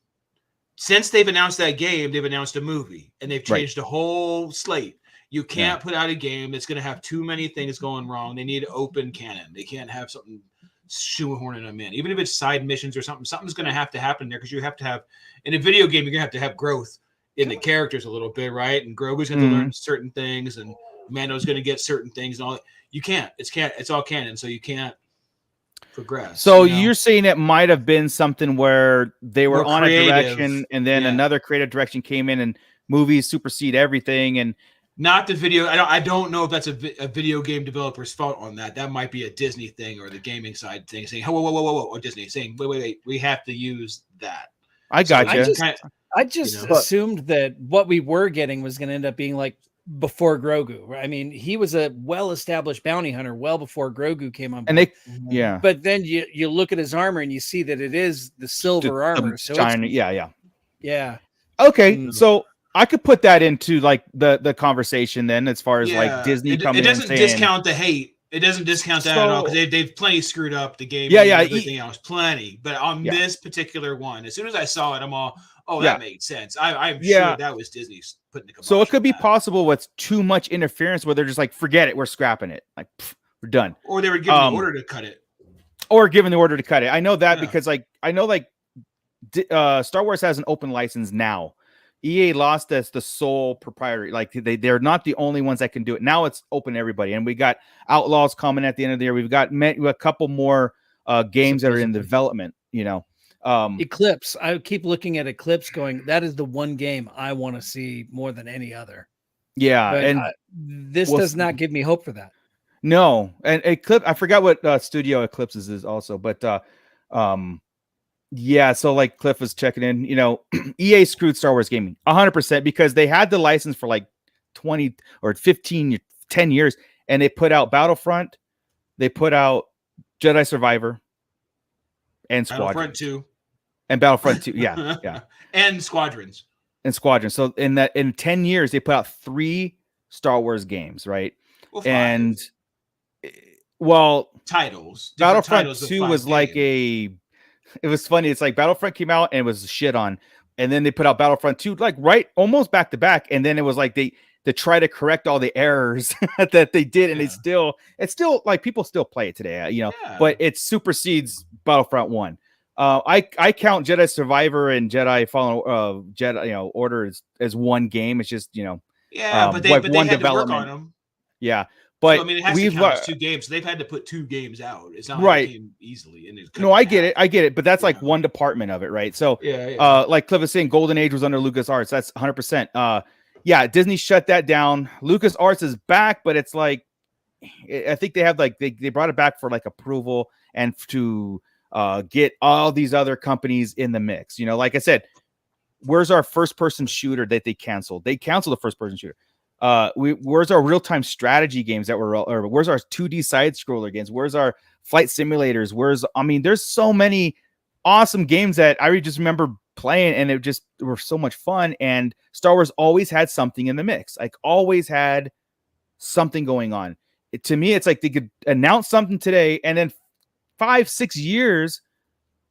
Since they've announced that game, they've announced a movie, and they've changed the whole slate. You can't put out a game that's going to have too many things going wrong. They need open canon. They can't have something shoehorning them in. Even if it's side missions or something, something's going to happen there because you have to have in a video game. You're going to have growth in the characters a little bit, right? And Grogu's going to learn certain things, and Mando's going to get certain things, and all. You can't. It's all canon, so you can't progress. So you're saying it might have been something where they were on a direction, and then another creative direction came in, and movies supersede everything, and. Not the video. I don't know if that's a video game developer's fault on that. That might be a Disney thing or the gaming side thing saying, whoa, or Disney saying, wait, we have to use that. I got you. I just assumed that what we were getting was going to end up being like before Grogu. I mean, he was a well-established bounty hunter well before Grogu came on board. And But then you look at his armor and you see that it is the silver armor. So yeah. Okay, so I could put that into like the conversation then, as far as like Disney coming in. It doesn't discount the hate. It doesn't discount that at all because they've plenty screwed up the game. Yeah, and everything else, plenty. But on this particular one, as soon as I saw it, I'm all, that made sense. I'm sure that was Disney's putting the kibosh. So it could be possible with too much interference where they're just like, forget it, we're scrapping it, like we're done. Or they were giving the order to cut it. I know that because Star Wars has an open license now. EA lost as the sole proprietor. Like they're not the only ones that can do it. Now it's open to everybody. And we got Outlaws coming at the end of the year. We've got a couple more games that are in development, Eclipse. I keep looking at Eclipse going, that is the one game I want to see more than any other. Yeah. But, and this does not give me hope for that. No. And Eclipse, I forgot what studio Eclipse is also, but yeah, so like Cliff was checking in, EA screwed Star Wars gaming 100% because they had the license for like 20 or 15, 10 years, and they put out Battlefront, they put out Jedi Survivor, and Squadron 2. And Battlefront 2, yeah. And Squadrons. So in 10 years, they put out 3 Star Wars games, right? Well, 5. Titles. Battlefront 2 was like it was funny. It's like Battlefront came out and it was shit on. And then they put out Battlefront 2, like almost back to back. And then it was like they try to correct all the errors that they did. And it's still like people still play it today, but it supersedes Battlefront 1. I count Jedi Survivor and Jedi Fallen Jedi Order as one game. It's just, but they had to work on them. Yeah. But it has to count as 2 games. So they've had to put 2 games out. It's not right. Like it came easily. And I get it. But that's like one department of it, right? So, like Cliff was saying, Golden Age was under LucasArts. That's 100%. Disney shut that down. LucasArts is back, but it's like, I think they have like they brought it back for like approval and to get all these other companies in the mix. Like I said, where's our first-person shooter that they canceled? They canceled the first-person shooter. Where's our real-time strategy games that or where's our 2D side scroller games? Where's our flight simulators? There's so many awesome games that I just remember playing and it just were so much fun. And Star Wars always had something in the mix, like always had something going on. To me, it's like they could announce something today and then 5-6 years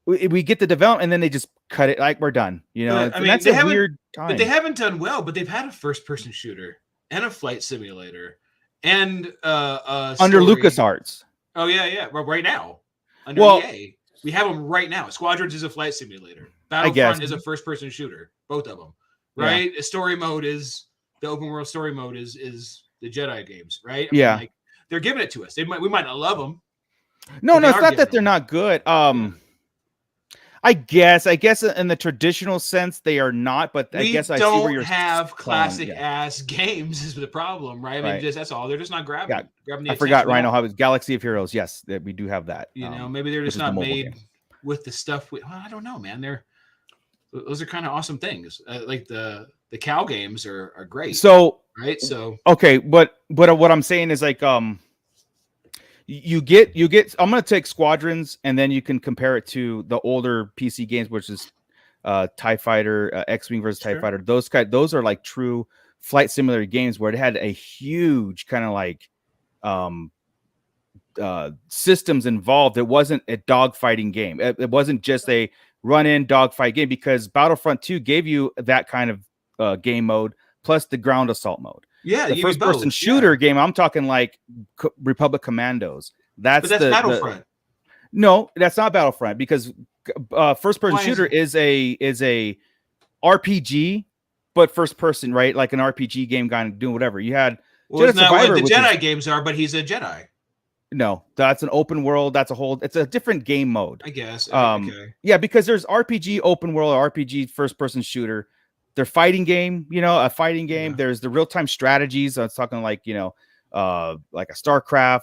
we get the development and then they just cut it like we're done. That's a weird time. But they haven't done well, but they've had a first-person shooter and a flight simulator and under story. LucasArts. Oh yeah. Right now, under EA, we have them right now. Squadrons is a flight simulator. Battlefront is a first-person shooter. Both of them, right? Yeah. Story mode is the open world story mode is the Jedi games, right? I mean, like, they're giving it to us. We might not love them. No, it's not that they're not good. I guess in the traditional sense they are not, but I guess I see where you're have classic ass games is the problem, right? I mean, that's all. They're just not grabbing the I forgot Rhino how it's Galaxy of Heroes. Yes, we do have that. You know, maybe they're just not made with the stuff. I don't know, man. Those are kind of awesome things. Like the cow games are great. So right. So okay, but what I'm saying is like you get I'm going to take Squadrons and then you can compare it to the older PC games, which is TIE Fighter, X-Wing versus TIE Fighter. Those are like true flight simulator games where it had a huge kind of like systems involved. It wasn't a dogfighting game. It wasn't just a run-in dogfight game, because Battlefront 2 gave you that kind of game mode plus the ground assault mode. Yeah, the first-person shooter game, I'm talking like Republic Commandos. But that's Battlefront. No, that's not Battlefront, because first-person shooter is a RPG, but first-person, right? Like an RPG game, kind of doing whatever. You had Jedi Survivor, what the Jedi games are, but he's a Jedi. No, that's an open world. It's a different game mode, I guess. Okay. Yeah, because there's RPG open world, RPG first-person shooter. Their fighting game, a fighting game. Yeah. There's the real-time strategies. I was talking like, like a StarCraft,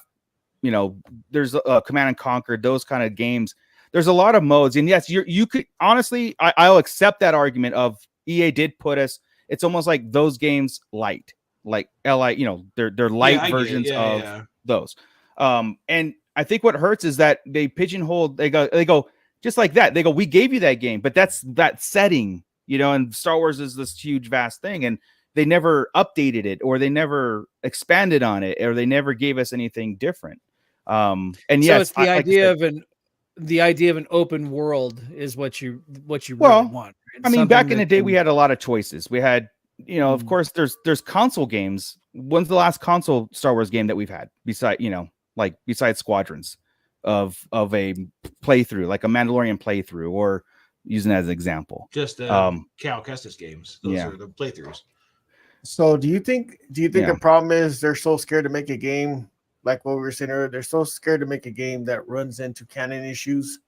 there's Command and Conquer, those kind of games. There's a lot of modes. And yes, you could honestly, I'll accept that argument of EA did put us, it's almost like those games light, like they're light versions of those. And I think what hurts is that they pigeonhole, they go just like that. They go, we gave you that game, but that's that setting. And Star Wars is this huge, vast thing, and they never updated it, or they never expanded on it, or they never gave us anything different. And so it's the idea of an open world is what you really want. I mean, back in the day, we had a lot of choices. We had, of course, there's console games. When's the last console Star Wars game that we've had besides Squadrons of a playthrough, like a Mandalorian playthrough, or using that as an example, just Cal Kestis games. Those are the playthroughs. So do you think the problem is they're so scared to make a game, like what we were saying earlier, they're so scared to make a game that runs into canon issues,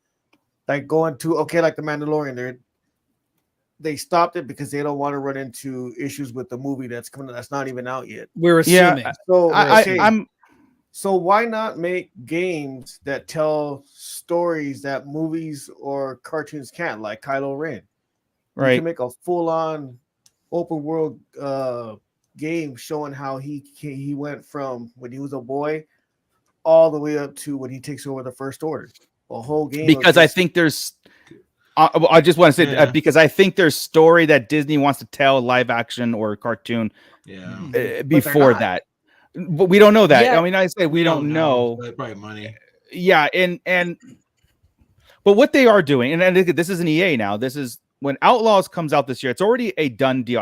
like going to like the Mandalorian, they stopped it because they don't want to run into issues with the movie that's coming, that's not even out yet. We're assuming. So why not make games that tell stories that movies or cartoons can't, like Kylo Ren? Right. You can make a full-on open world game showing how he went from when he was a boy all the way up to when he takes over the First Order. A whole game. Because I think there's I just want to say because I think there's story that Disney wants to tell, live action or cartoon before that. But we don't know that. I mean, I say we don't know. Probably money. Yeah, and but what they are doing, and this is an EA now. This is when Outlaws comes out this year. It's already a done deal.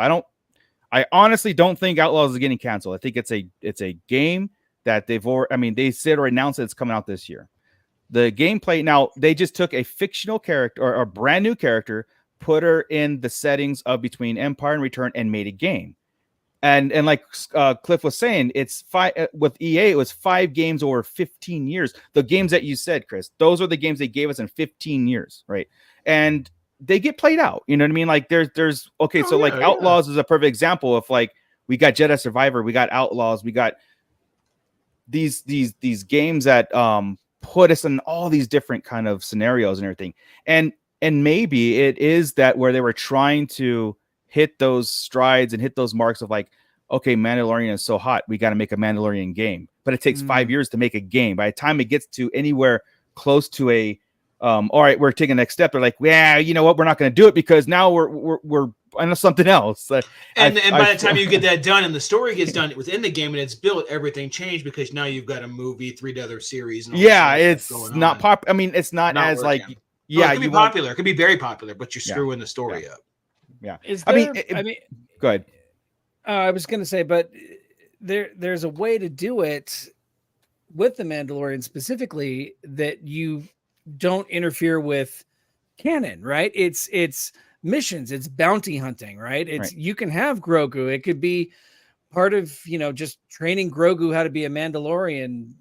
I honestly don't think Outlaws is getting canceled. I think it's a game that they said or announced that it's coming out this year. The gameplay now, they just took a fictional character or a brand new character, put her in the settings of between Empire and Return, and made a game. And like Cliff was saying, it's with EA. It was 5 games over 15 years. The games that you said, Chris, those are the games they gave us in 15 years, right? And they get played out. You know what I mean? Like there's Outlaws is a perfect example of like we got Jedi Survivor, we got Outlaws, we got these games that put us in all these different kind of scenarios and everything. And maybe it is that where they were trying to hit those strides and hit those marks of like, okay, Mandalorian is so hot, we got to make a Mandalorian game. But it takes 5 years to make a game. By the time it gets to anywhere close to a, all right, we're taking the next step. They're like, yeah, you know what? We're not going to do it because now we're on something else. And by the time you get that done and the story gets done within the game and it's built, everything changed because now you've got a movie, 3 other series. And it's not pop. I mean, it's not as working. like, it could be popular. It could be very popular, but you're screwing the story up. Yeah. Go ahead. I was going to say, but there's a way to do it with the Mandalorian specifically that you don't interfere with canon, right? It's missions, it's bounty hunting, right? You can have Grogu. It could be part of, just training Grogu how to be a Mandalorian.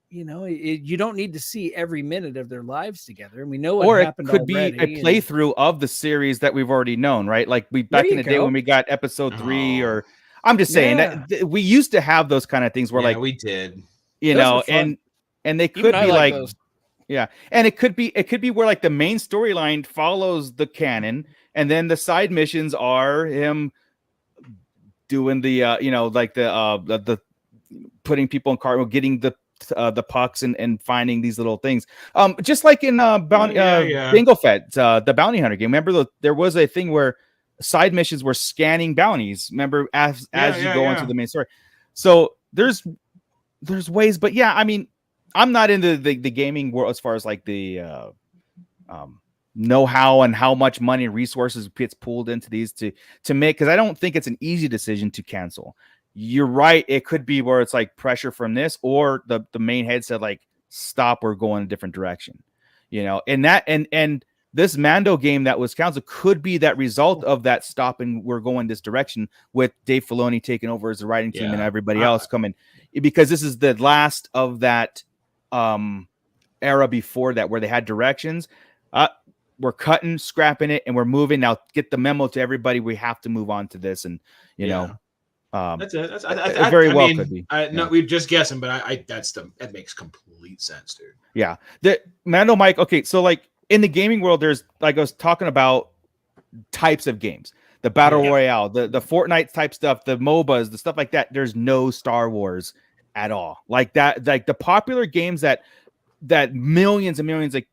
You don't need to see every minute of their lives together, and we know what happened. Or it could be a playthrough of the series that we've already known, right? Like back in the day when we got episode 3, or I'm just saying that we used to have those kind of things where we did, and they could be like those. Yeah, and it could be where like the main storyline follows the canon, and then the side missions are him doing the the putting people in car, getting the pucks and finding these little things. Just like in Bingo Fett, the bounty hunter game. Remember there was a thing where side missions were scanning bounties. Remember as you go into the main story. So there's ways, but I mean, I'm not into the gaming world as far as like the know-how and how much money and resources gets pulled into these to make, because I don't think it's an easy decision to cancel. You're right. It could be where it's like pressure from this, or the main head said like, stop, we're going a different direction, and this Mando game that was canceled could be that result of that stop, and we're going this direction with Dave Filoni taking over as the writing team and everybody else coming, because this is the last of that era before that where they had directions. We're cutting, scrapping it, and we're moving now. Get the memo to everybody. We have to move on to this, and that's it. Could be. No, we're just guessing, but that makes complete sense, dude. Yeah, the Mando Mike. Okay, so like in the gaming world, there's like I was talking about types of games, the battle royale, the Fortnite type stuff, the MOBAs, the stuff like that. There's no Star Wars at all, like that. Like the popular games that millions and millions of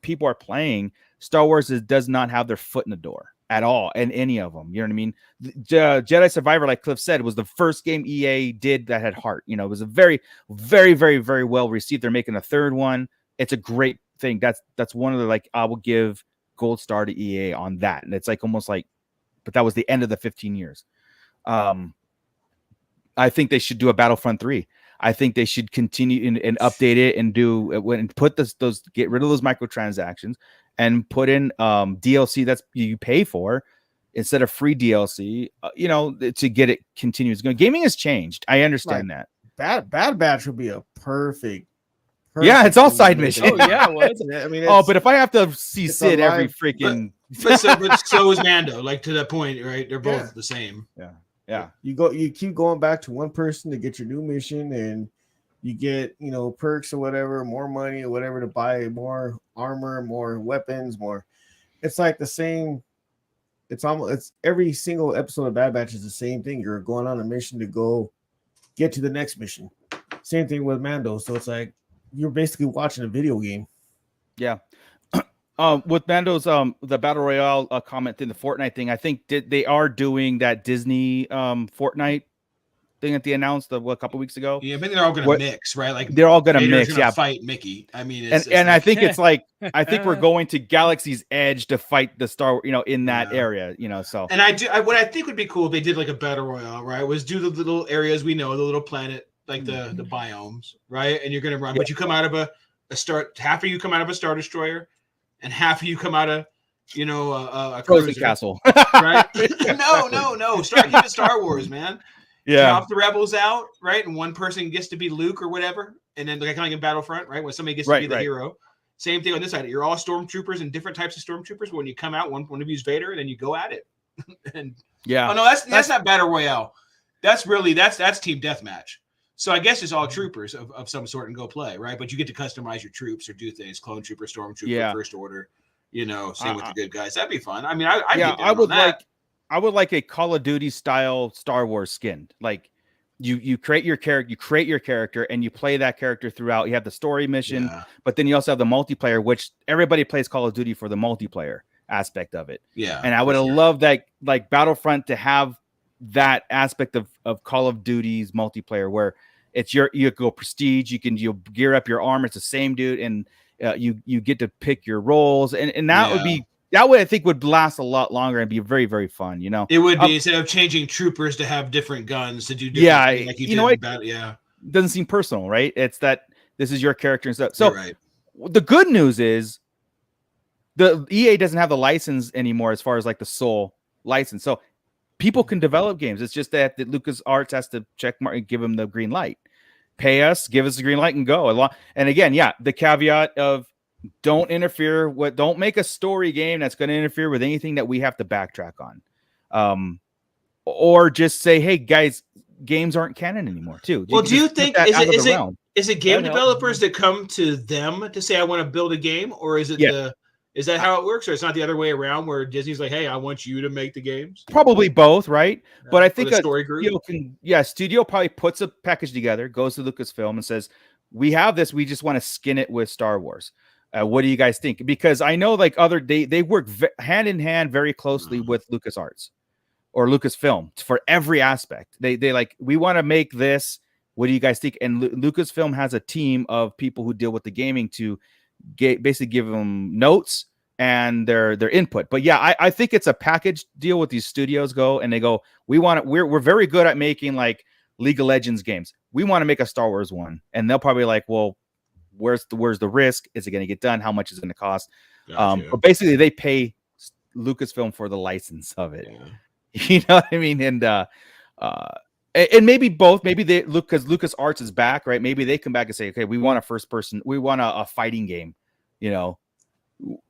people are playing, Star Wars does not have their foot in the door at all in any of them. You know what I mean? Jedi Survivor, like Cliff said, was the first game EA did that had heart. It was a very, very, very, very well received. They're making a third one. It's a great thing. That's one of the, like, I will give gold star to EA on that. And it's like almost like, but that was the end of the 15 years. I think they should do a Battlefront 3. I think they should continue and update it and put those get rid of those microtransactions and put in DLC that's you pay for instead of free DLC. To get it continuous going. Gaming has changed. I understand that. Bad Batch would be a perfect. Yeah, it's all side mission. Oh yeah, well, I mean, but if I have to see Sid every freaking, but so is Mando. Like to that point, right? They're both the same. Yeah. You keep going back to one person to get your new mission, and you get, perks or whatever, more money or whatever to buy more armor, more weapons, more. It's like the same. It's every single episode of Bad Batch is the same thing. You're going on a mission to go get to the next mission. Same thing with Mando. So it's like you're basically watching a video game. Yeah. With Mando's the battle royale comment in the Fortnite thing, I think they are doing that Disney Fortnite thing that they announced a couple weeks ago. Yeah, I think they're all going to mix, right? Like they're all going to mix. Fight Mickey. I mean, and I think it's like I think we're going to Galaxy's Edge to fight the Star, in that area, So and what I think would be cool if they did like a battle royale, right? Was do the little areas we know, the little planet, like the biomes, right? And you're going to run, but you come out of a start. Half of you come out of a Star Destroyer. And half of you come out of, a Frozen Castle, right? No. Keep it Star Wars, man. Yeah. Drop the rebels out, right? And one person gets to be Luke or whatever. And then kind of like in Battlefront, right? When somebody gets to be the hero. Same thing on this side. You're all stormtroopers and different types of stormtroopers. But when you come out, one of you's Vader, and then you go at it. And oh no, that's not Battle Royale. That's team deathmatch. So I guess it's all troopers of some sort and go play, right? But you get to customize your troops or do things, clone trooper, stormtrooper, first order, same with the good guys. That'd be fun. I mean, I would like a Call of Duty style Star Wars skin. Like you create your character, and you play that character throughout. You have the story mission, but then you also have the multiplayer, which everybody plays Call of Duty for the multiplayer aspect of it. Yeah. And I would have loved that, like Battlefront, to have that aspect of Call of Duty's multiplayer where it's you go prestige, you'll gear up your armor, it's the same dude, and you get to pick your roles, and that would be that way I think would last a lot longer and be very, very fun. You know, It would be instead of changing troopers to have different guns to do different yeah, things like you did know, in battle. Yeah, doesn't seem personal, right? It's that this is your character and stuff. So you're right. the good news is the EA doesn't have the license anymore as far as like the sole license. So people can develop games. It's just that LucasArts has to check mark and give them the green light. Pay us, give us the green light and go. And again, yeah, the caveat of don't interfere with, don't make a story game that's going to interfere with anything that we have to backtrack on. Or just say, hey guys, games aren't canon anymore too. Well, do you think is it game That developers that come to them to say I want to build a game, or is it is that how it works, or it's not the other way around where Disney's like, hey, I want you to make the games? Probably both, right? Yeah. But I think a story group studio probably puts a package together, goes to Lucasfilm and says, we have this, we just want to skin it with Star Wars. What do you guys think? Because I know like they work hand in hand very closely with LucasArts or Lucasfilm for every aspect. They like, we want to make this. What do you guys think? And Lucasfilm has a team of people who deal with the gaming to basically give them notes and their input. But yeah, I think it's a package deal with these studios and they go, we're very good at making like League of Legends games. We want to make a Star Wars one. And they'll probably like, well, where's the risk? Is it going to get done? How much is it going to cost? Gotcha. But basically they pay Lucasfilm for the license of it. Yeah. You know what I mean? And maybe both. Maybe they look because LucasArts is back, right? Maybe they come back and say, okay, we want a first person, we want a fighting game. You know,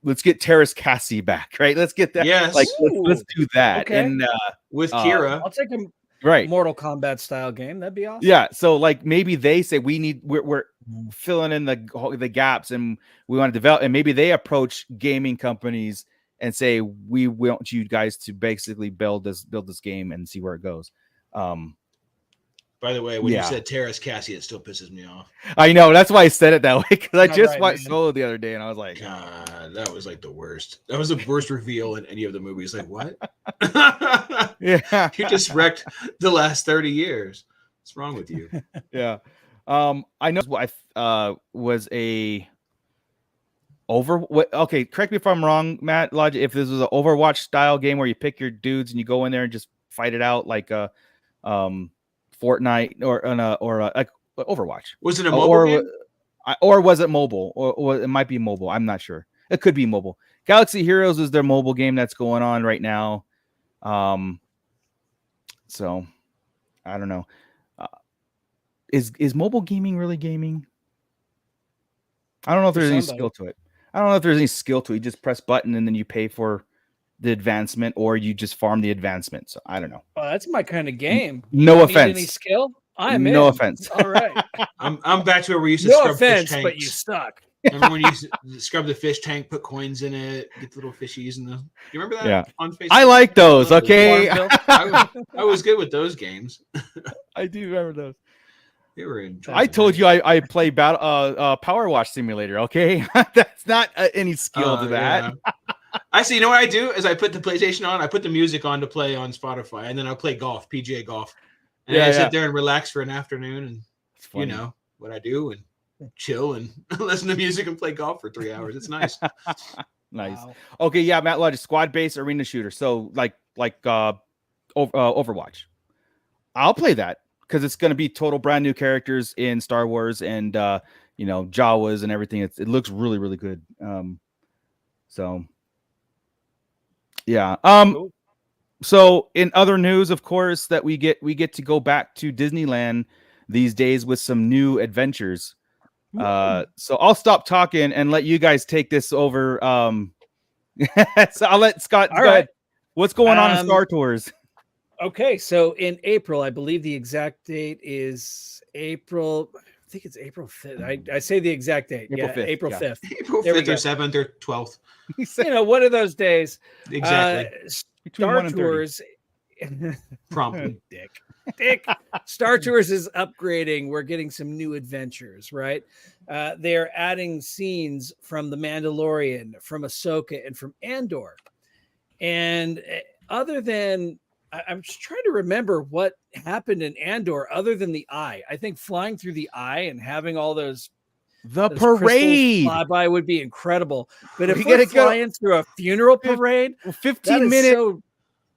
let's get Terrace Cassie back, right? Let's get that. Yes, like let's do that. Okay. And with Kira, I'll take a right Mortal Kombat style game. That'd be awesome. Yeah. So like maybe they say we're filling in the gaps and we want to develop, and maybe they approach gaming companies and say, we want you guys to basically build this game and see where it goes. By the way, when you said Terrace Cassie, it still pisses me off. I know. That's why I said it that way, because I just watched Solo the other day and I was like, God, that was like the worst. That was the worst reveal in any of the movies. Like, what? Yeah. You just wrecked the last 30 years. What's wrong with you? Yeah. I know I was okay, correct me if I'm wrong, Matt Lodge, if this was an Overwatch style game where you pick your dudes and you go in there and just fight it out like a Fortnite or like Overwatch. Was it a mobile game? Or was it mobile? Or it might be mobile. I'm not sure. It could be mobile. Galaxy Heroes is their mobile game that's going on right now. So I don't know. Is mobile gaming really gaming? I don't know if there's any skill to it. You just press button and then you pay for the advancement, or you just farm the advancement. So I don't know. Oh, that's my kind of game. No offense. Any skill? I'm no in. offense. All right. I'm back to where we used to no scrub offense, fish tanks. but you suck. Remember when you used to scrub the fish tank, put coins in it, get the little fishies in the. You remember that? Yeah. On Facebook? I like those. Okay. I was good with those games. I do remember those. They were in. I told you I play Power Wash Simulator. Okay, that's not any skill to that. Yeah. I see. You know what I do is I put the PlayStation on. I put the music on to play on Spotify, and then I play golf, PGA golf, and I sit there and relax for an afternoon, and you know what I do, and chill and listen to music and play golf for 3 hours. It's nice. Nice. Wow. Okay, yeah, Matt Lodge, squad-based arena shooter. So like Overwatch. I'll play that because it's going to be total brand new characters in Star Wars and Jawas and everything. It looks really, really good. So yeah. Cool. So in other news, of course, that we get to go back to Disneyland these days with some new adventures. So I'll stop talking and let you guys take this over. So I'll let Scott go ahead. What's going on in Star Tours? Okay, so in April, I believe the exact date is April. I think it's April 5th. I say the exact date. April 5th. April 5th. April 5th or 7th or 12th. One of those days. Exactly. Star Tours. Promptly. Dick. Star Tours is upgrading. We're getting some new adventures, right? They're adding scenes from The Mandalorian, from Ahsoka, and from Andor. And other than, I'm just trying to remember what happened in Andor other than the eye. I think flying through the eye and having all those The Those parade. flyby would be incredible. But if We we're gotta go- flying through a funeral parade, 15-minute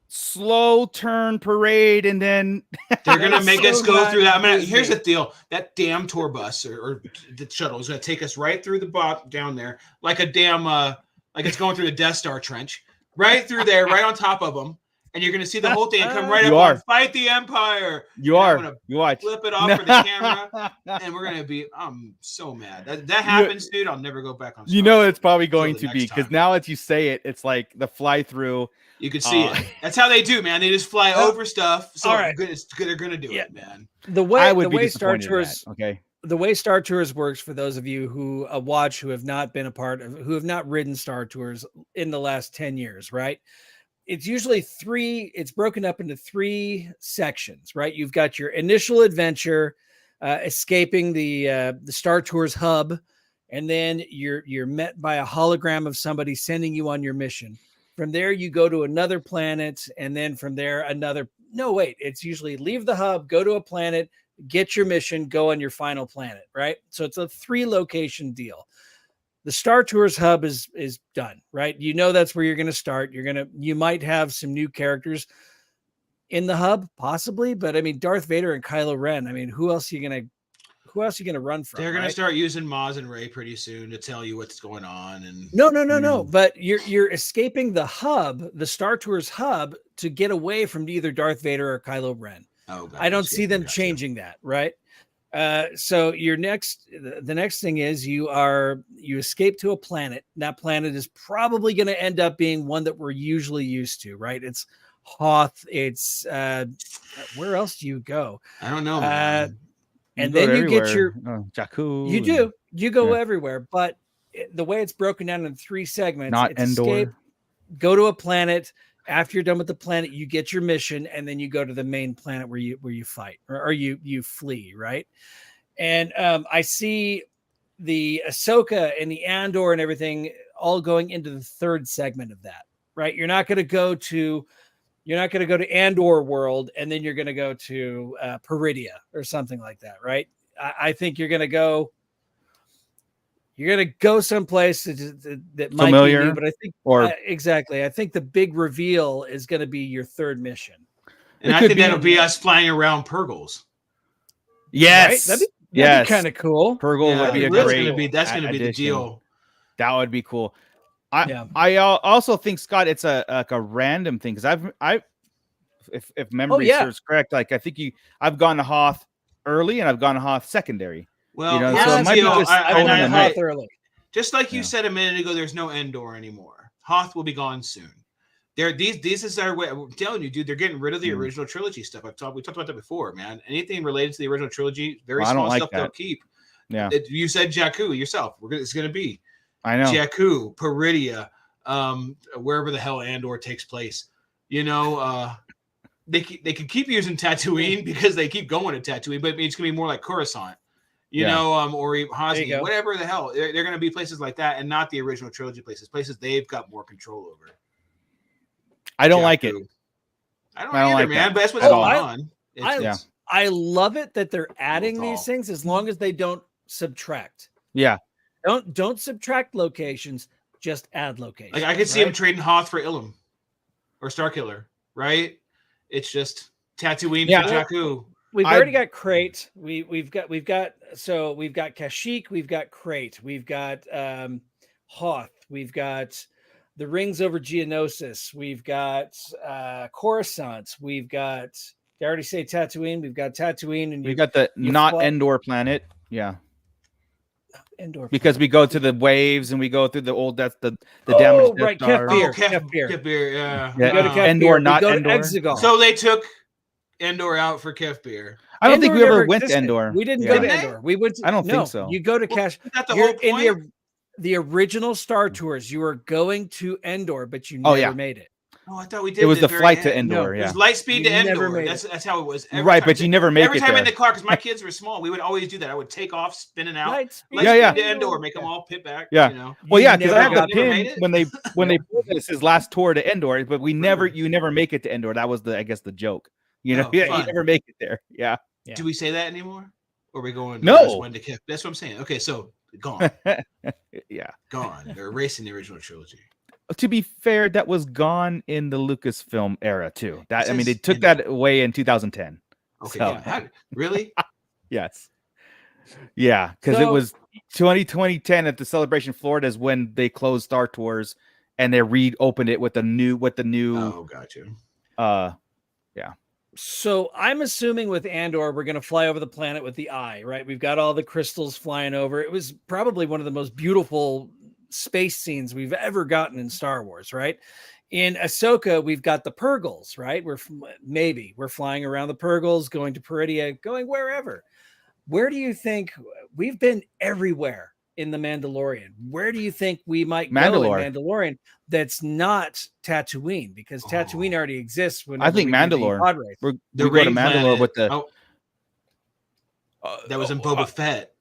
slow turn parade, and then they're gonna make us go through that. Here's Disney. the deal: that damn tour bus or the shuttle is gonna take us right through the bot down there, like a damn like it's going through the Death Star trench, right through there, right on top of them, and you're gonna see the whole thing and come right up on "Fight the Empire." You watch. Flip it off for the camera, and we're gonna be. I'm so mad that happens, dude. I'll never go back on. You know it's probably going to be because time. now that you say it, it's like the fly through. You can see it. That's how they do, man. They just fly over stuff. So all right. They're gonna do it, man. The way Star Tours, okay. The way Star Tours works, for those of you who watch who have not been a part of, who have not ridden Star Tours in the last 10 years, right? It's usually it's broken up into 3 sections, right? You've got your initial adventure, escaping the Star Tours hub, and then you're met by a hologram of somebody sending you on your mission. From there, you go to another planet, and then from there, it's usually leave the hub, go to a planet, get your mission, go on your final planet, right? So it's a 3-location deal. The Star Tours hub is done, right? You know that's where you're going to start. You might have some new characters in the hub, possibly, but I mean, Darth Vader and Kylo Ren. I mean, who else are you going to run from? They're going to start using Maz and Rey pretty soon to tell you what's going on. And no. But you're escaping the hub, the Star Tours hub, to get away from either Darth Vader or Kylo Ren. Oh, God, I don't see them changing that, right? So the next thing is you escape to a planet. That planet is probably going to end up being one that we're usually used to, right? It's Hoth. It's where else do you go? I don't know, man. And then you get your Jakku. You go everywhere, but the way it's broken down in 3 segments, not it's Endor. Escape, go to a planet. After you're done with the planet, you get your mission, and then you go to the main planet where you fight or you flee, right? And I see the Ahsoka and the Andor and everything all going into the 3rd segment of that, right? You're not going to go to Andor world, and then you're going to go to Peridia or something like that, right? I think you're going to go someplace that might familiar, be new, but I think exactly. I think the big reveal is going to be your 3rd mission, and I think that'll be us flying around Purgles. Yes, right? That'd be kind of cool. Purgle would be a great. That's going to be the deal. That would be cool. I also think, Scott, it's a random thing because if memory serves correct, like I think I've gone to Hoth early and I've gone to Hoth secondary. Well, so it might be Hoth early. Just like you said a minute ago, there's no Endor anymore. Hoth will be gone soon. This is our way. I'm telling you, dude, they're getting rid of the original trilogy stuff. We talked about that before, man. Anything related to the original trilogy, small stuff they'll keep. Yeah, you said Jakku yourself. It's going to be. I know Jakku, Peridia, wherever the hell Andor takes place. You know, they could keep using Tatooine because they keep going to Tatooine, but it's going to be more like Coruscant. You know, or Hosni, whatever the hell. They're going to be places like that, and not the original trilogy places they've got more control over. I don't like it. I don't either, like man. that. But that's what's going on. I love it that they're adding these things as long as they don't subtract. Yeah. Don't subtract locations, just add locations. Like I could see them trading Hoth for Ilum or Starkiller, right? It's just Tatooine for Jakku. We've already got Crate. We've got Kashyyyk, we've got Crate, we've got Hoth, we've got the rings over Geonosis, we've got Coruscant, we've got, did I already say Tatooine? We've got Tatooine, and we've got the Endor planet. Yeah. Endor because we go to the waves and we go through the old the damaged right, Kefir, yeah. We go to Kefir, Endor, not we go Endor. To Exegol. So they took Endor out for Kefir. I don't think we ever went to Endor. We didn't go to Endor. We went to, I don't think so. You go to Cash. That's the whole point. In the original Star Tours, you were going to Endor, but you never made it. Oh, I thought we did. It was the flight to Endor. No, yeah, it was light speed to Endor. That's how it was. Right, but you never make it every time there. in the car because my kids were small. We would always do that. I would take off, spinning out, light speed to Endor, make them all pit back. Yeah, you know? Well, yeah, because I have the pin when they put this his last tour to Endor, but you never make it to Endor. That was the joke. You know, you never make it there. Yeah. Do we say that anymore? Or are we going? No. To Kef? That's what I'm saying. Okay, so gone, Yeah. gone. They're erasing the original trilogy. To be fair, that was gone in the Lucasfilm era too. That I mean, they says took that away in 2010. Okay, So, yeah. Really? yes. Yeah, because it So- was 2010 at the Celebration Florida is when they closed Star Tours and they reopened it with the new Oh, gotcha. Yeah. So I'm assuming with Andor, we're going to fly over the planet with the eye, right? We've got all the crystals flying over. It was probably one of the most beautiful space scenes we've ever gotten in Star Wars, right? In Ahsoka, we've got the Purgles, right? We're flying around the Purgles, going to Peridia, going wherever. Where do you think we've been? Everywhere in the Mandalorian? Where do you think we might go in Mandalorian that's not Tatooine? Because Tatooine already exists. I think Mandalore. We go to Mandalore with the. That was in Boba Fett.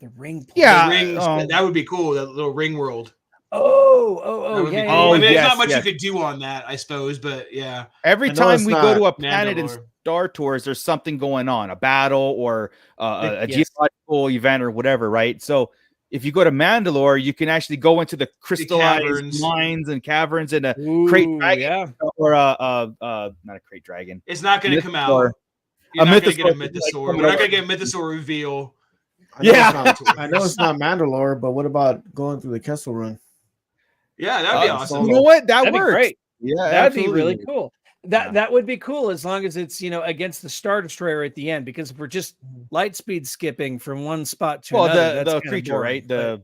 The ring. Yeah, the rings, that would be cool. That little ring world. Yeah. Cool. I mean, there's not much you could do on that, I suppose, but yeah. Every time we go to a planet in Star Tours, there's something going on, a battle or a geological event or whatever, right? So if you go to Mandalore, you can actually go into the crystallized mines and caverns and a crate dragon or not a crate dragon. It's not going to come out. You're not going to get a mythosaur. We're not going to get a mythosaur reveal. I know it's not Mandalore, but what about going through the Kessel Run? Yeah, that'd be awesome. You know what? That'd works. Be great. Yeah, that'd be really cool. That would be cool as long as it's against the Star Destroyer at the end, because if we're just light speed skipping from one spot to another, the creature, boring, right? The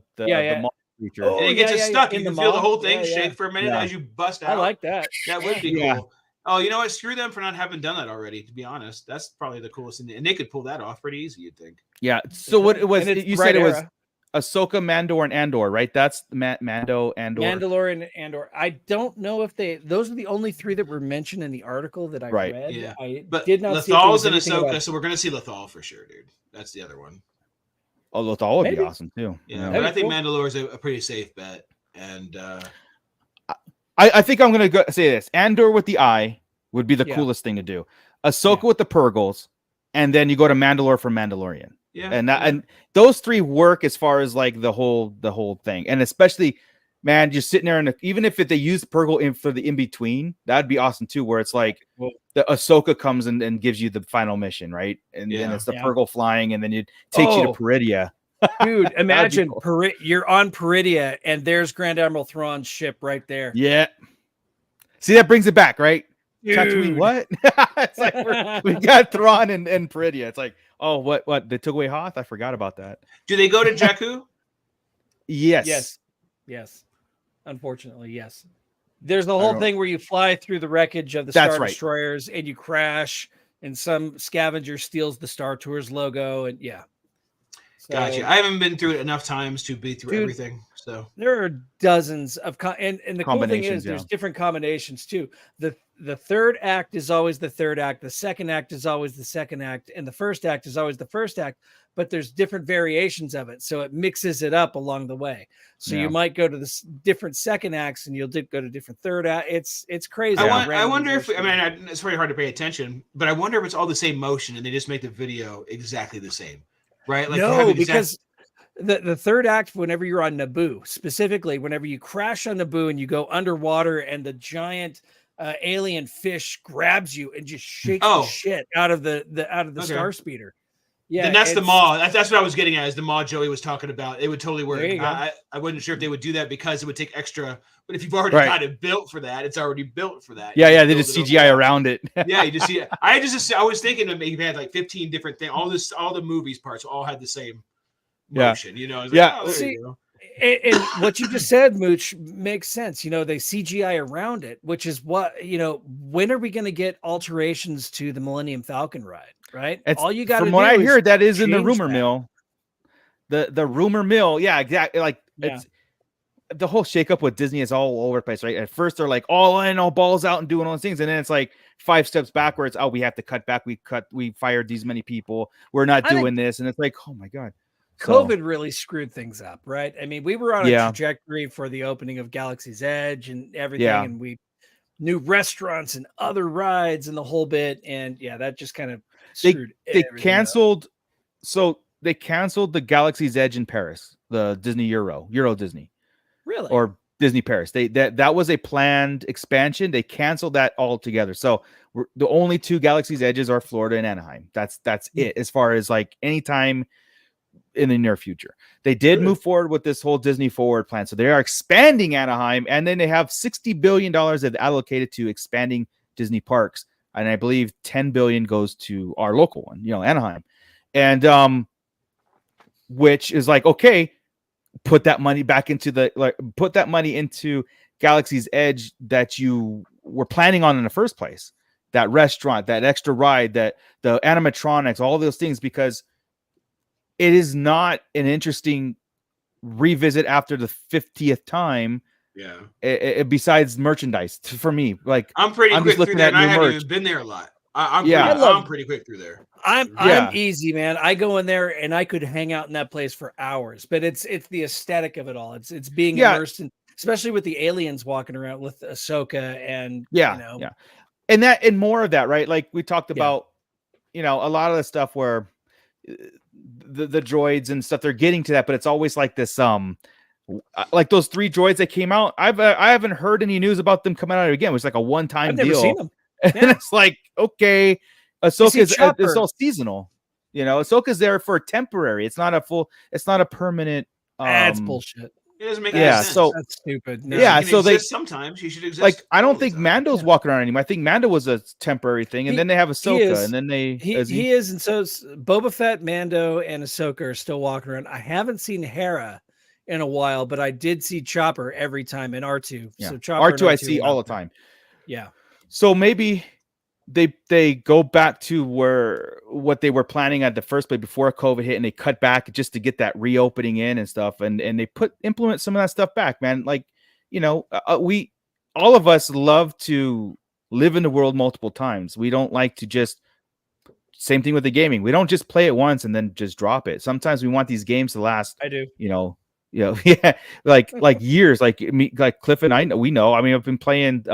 creature. And it gets stuck. You can feel the whole thing shake for a minute as you bust out. I like that. That would be cool. Oh, you know what? Screw them for not having done that already. To be honest, that's probably the coolest thing, and they could pull that off pretty easy. You'd think. Yeah. So what it was? You said it was Ahsoka, Mando, and Andor, right? That's Mando, Andor. Mandalorian, Andor. I don't know if those are the only three that were mentioned in the article that I read. Yeah. But did not Lethal's and Ahsoka, so we're going to see Lethal for sure, dude. That's the other one. Oh, Lethal would be awesome too. Yeah, but I think Mandalore is a pretty safe bet. And I think I'm going to say this. Andor with the eye would be the coolest thing to do. Ahsoka with the Purgles, and then you go to Mandalore for Mandalorian. Yeah, and those three work as far as like the whole thing, and especially, man, just sitting there and even if they use Purgle for the in between, that'd be awesome too. Where it's like the Ahsoka comes and gives you the final mission, right? And then it's the Purgle flying, and then it takes you to Peridia. Dude, imagine you're on Peridia, and there's Grand Admiral Thrawn's ship right there. Yeah, see, that brings it back, right? Tatooine, what? It's like we got Thrawn and Peridia. It's like, oh, what? They took away Hoth? I forgot about that. Do they go to Jakku? Yes. Unfortunately, yes. There's the whole thing where you fly through the wreckage of the Star Destroyers and you crash, and some scavenger steals the Star Tours logo, and So, gotcha. I haven't been through it enough times to be through everything. So there are dozens of and the cool thing is there's different combinations too. The third act is always the third act, the second act is always the second act, and the first act is always the first act, but there's different variations of it, so it mixes it up along the way. So you might go to the different second acts and you'll go to different third act. It's crazy. I wonder if it's very hard to pay attention, but I wonder if it's all the same motion and they just make the video exactly the same, right? Like no, because the third act, whenever you're on Naboo, specifically whenever you crash on Naboo and you go underwater and the giant alien fish grabs you and just shakes the shit out of the star speeder. Yeah, then that's the maw. That's what I was getting at. Is the maw Joey was talking about? It would totally work. I wasn't sure if they would do that because it would take extra. But if you've already got it built for that, it's already built for that. Yeah, they just CGI around it. Yeah, you just see it. I was thinking that maybe had like 15 different things. All the movies parts all had the same motion. You know. And what you just said, Mooch, makes sense. They CGI around it, which is what, when are we going to get alterations to the Millennium Falcon ride, right? All you got to do, from what I hear, that is in the rumor mill. The rumor mill. Yeah, exactly. Like it's the whole shakeup with Disney is all over the place, right? At first they're like all in, all balls out and doing all those things. And then it's like 5 steps backwards. Oh, we have to cut back. We fired these many people. We're not doing this. And it's like, oh my God. COVID really screwed things up, right? I mean, we were on a trajectory for the opening of Galaxy's Edge and everything, and we new restaurants and other rides and the whole bit, and that just kind of screwed. They canceled. So they canceled the Galaxy's Edge in Paris, the Disney Euro Disney, Really? or Disney Paris. That was a planned expansion. They canceled that altogether. So the only 2 Galaxy's Edges are Florida and Anaheim. That's it as far as like anytime in the near future. They did move forward with this whole Disney Forward plan. So they are expanding Anaheim, and then they have $60 billion they've allocated to expanding Disney parks. And I believe 10 billion goes to our local one, Anaheim. And which is like, okay, put that money back into put that money into Galaxy's Edge that you were planning on in the first place. That restaurant, that extra ride, that the animatronics, all those things, because it is not an interesting revisit after the 50th time. Yeah. Besides merchandise for me, like I'm pretty quick through there, and I haven't even been there a lot. I'm pretty quick through there. I'm easy, man. I go in there and I could hang out in that place for hours, but it's the aesthetic of it all. It's being immersed in, especially with the aliens walking around with Ahsoka and and more of that, right? Like we talked about, a lot of the stuff where the droids and stuff, they're getting to that, but it's always like this like those 3 droids that came out. I haven't heard any news about them coming out again. It was like a one-time deal. I've never seen them. And it's like, okay, Ahsoka's it's all seasonal. Ahsoka's there for temporary. It's not a permanent. That's bullshit. It doesn't make any sense. So that's stupid. No. So sometimes he should exist. Like, I don't think Mando's walking around anymore. I think Mando was a temporary thing, and then they have Ahsoka, and then he is, and so Boba Fett, Mando, and Ahsoka are still walking around. I haven't seen Hera in a while, but I did see Chopper every time in R2. Yeah. So Chopper R2 I see all the time. Yeah. So maybe they go back to what they were planning at the first place before COVID hit, and they cut back just to get that reopening in and stuff, and they implement some of that stuff back, man. Like, we all of us love to live in the world multiple times. We don't like to just same thing with the gaming. We don't just play it once and then just drop it. Sometimes we want these games to last. I do. Like years. Like me, like Cliff and I know. We know. I mean, I've been playing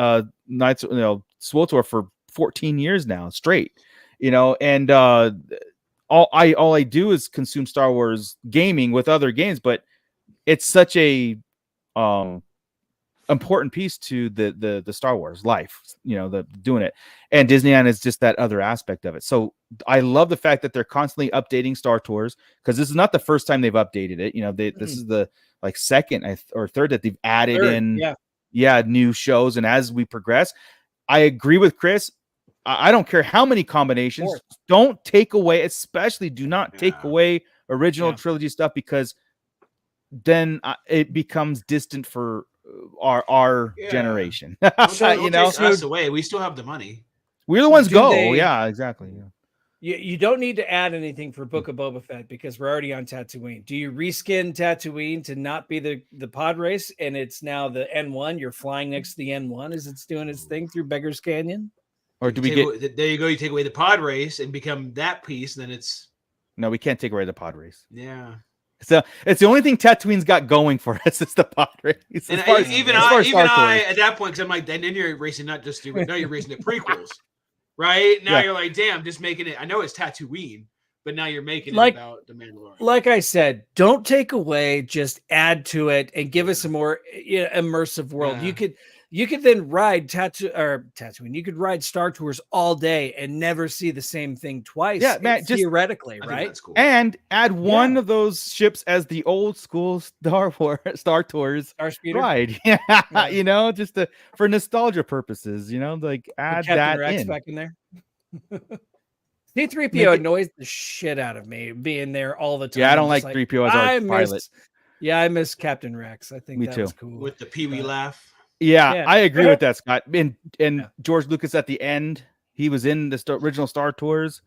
Knights, SWTOR for 14 years now straight, and all I do is consume Star Wars gaming with other games, but it's such a important piece to the Star Wars life, the doing it, and Disneyland is just that other aspect of it. So I love the fact that they're constantly updating Star Tours, because this is not the first time they've updated it. This is the second or third that they've added new shows, and as we progress, I agree with Chris. I don't care how many combinations. Don't take away, especially do not take away original trilogy stuff, because then it becomes distant for our generation. Don't take us away. We still have the money. We're the ones exactly. Yeah. You don't need to add anything for Book of Boba Fett, because we're already on Tatooine. Do you reskin Tatooine to not be the pod race, and it's now the N1? You're flying next to the N1 as it's doing its thing through Beggar's Canyon? Or do we there you go, you take away the pod race and become that piece, then it's... No, we can't take away the pod race. Yeah. So it's the only thing Tatooine's got going for us. It's the pod race. And even I at that point, because I'm like, then you're racing not just now you're racing the prequels, right? Now you're like, damn, just making it. I know it's Tatooine, but now you're making it about the Mandalorian. Like I said, don't take away, just add to it and give us a more immersive world. Yeah. You could then ride Tatooine. You could ride Star Tours all day and never see the same thing twice. Yeah, man, just theoretically, right? Cool. And add one of those ships as the old school Star Tours ride. Yeah, just for nostalgia purposes. Like add that Rex in. Back in there. C-3PO annoys the shit out of me being there all the time. Yeah, I don't like 3PO as our pilot. I miss Captain Rex. I think that was cool. With the Pee-wee laugh. Yeah, I agree with that, Scott. And George Lucas at the end, he was in the original Star Tours.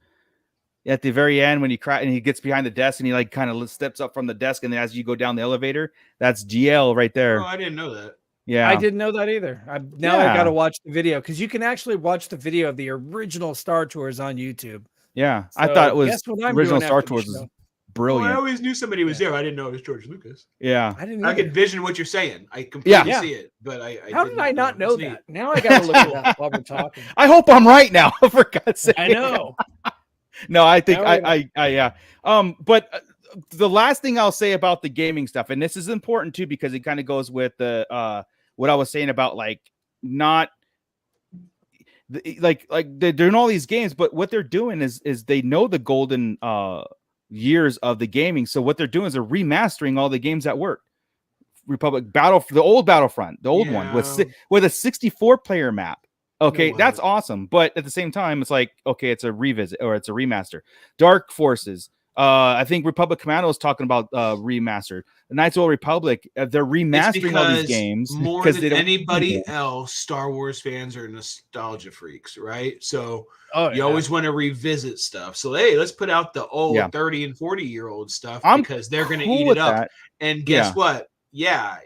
At the very end, when he cried and he gets behind the desk and he like kind of steps up from the desk, and then as you go down the elevator, that's GL right there. Oh, I didn't know that. Yeah, I didn't know that either. I got to watch the video, because you can actually watch the video of the original Star Tours on YouTube. Yeah, so I thought it was original Star Tours was brilliant. Well, I always knew somebody was there. I didn't know it was George Lucas. Yeah, I could vision what you're saying. I completely see it, but how did I not know that? Now I got to look it up while we're talking. I hope I'm right now. For God's sake, I know. No, I think I. But the last thing I'll say about the gaming stuff, and this is important too, because it kind of goes with the what I was saying about like not like they're doing all these games, but what they're doing is they know the golden years of the gaming. So what they're doing is they're remastering all the games that worked. Republic Battle, the old Battlefront, the old one with a 64 player map. Okay, that's awesome. But at the same time, it's like, okay, it's a revisit or it's a remaster. Dark Forces. I think Republic Commando is talking about remastered. The Knights of the Old Republic, they're remastering all these games more than anybody else. Star Wars fans are nostalgia freaks, right? So you always want to revisit stuff. So hey, let's put out the old 30 and 40-year-old stuff because they're going to eat it up. That. And guess what? Yeah,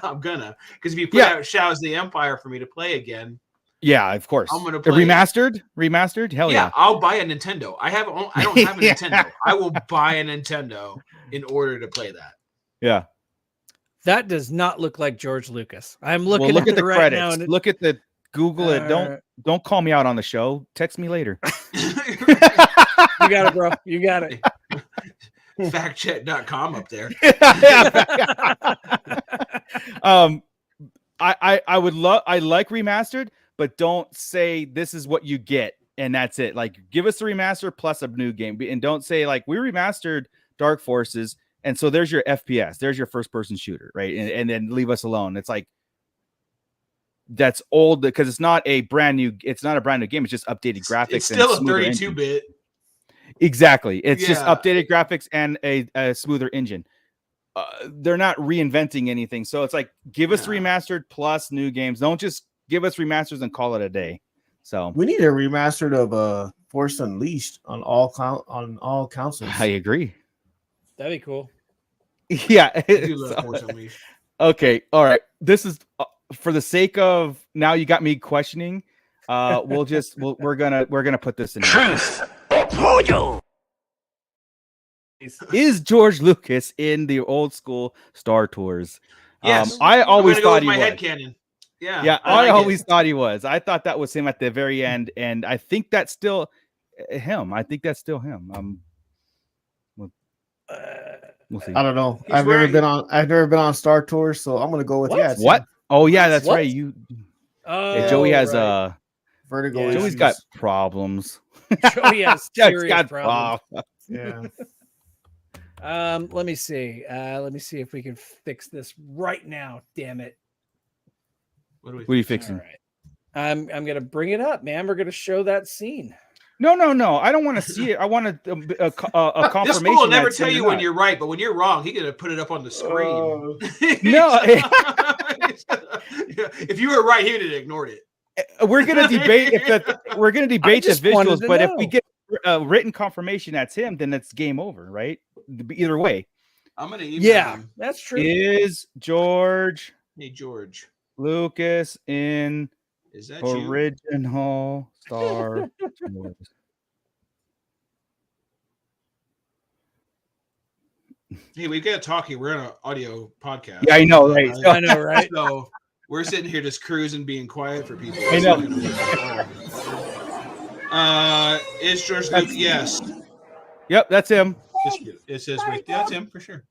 I'm gonna, because if you put out Shadows of the Empire for me to play again, of course, I'm gonna play remastered. Hell yeah, I'll buy a Nintendo. I don't have a Nintendo. I will buy a Nintendo in order to play that. Yeah, that does not look like George Lucas. I'm looking look at the right credits. now. Look at the Google it. Don't call me out on the show. Text me later. You got it, bro. You got it. Factcheck.com up there. I like remastered, but don't say this is what you get and that's it. Like, give us a remaster plus a new game, and don't say like we remastered Dark Forces and so there's your FPS, there's your first person shooter, right? And then leave us alone. It's like that's old because it's not a brand new game. It's just updated graphics. It's still a 32-bit. Exactly. It's just updated graphics and a smoother engine. They're not reinventing anything. So it's like, give us remastered plus new games. Don't just give us remasters and call it a day. So we need a remastered of Force Unleashed on all consoles. I agree. That'd be cool. Yeah. I do love Force Unleashed. Okay. All right. This is for the sake of now you got me questioning. We're gonna put this in truth. Is George Lucas in the old school Star Tours? Yes. I always thought he was. Headcanon. Yeah. I always thought he was. I thought that was him at the very end, and I think that's still him. We'll see. I don't know. I've never been on Star Tours, so I'm gonna go with What? Oh yeah, that's right. Joey has vertigo. Joey's got problems. Joey has serious problems. Yeah. Let me see. Let me see if we can fix this right now. Damn it. What are you fixing? All right. I'm gonna bring it up, man. We're gonna show that scene. No. I don't want to see it. I want a confirmation. This fool will never tell you when you're right, but when you're wrong, he's gonna put it up on the screen. No. If you were right, he would have ignored it. We're gonna debate the visuals, but if we get written confirmation that's him, then it's game over, right? Either way. I'm gonna email him. That's true. Is George Lucas in original Star Wars? Hey, we got to talk here. We're on an audio podcast. Yeah, I know, right? I know, right? So we're sitting here just cruising, being quiet for people. I know. Is George Lucas? Yes. Yep, that's him. It says right there. That's him for sure.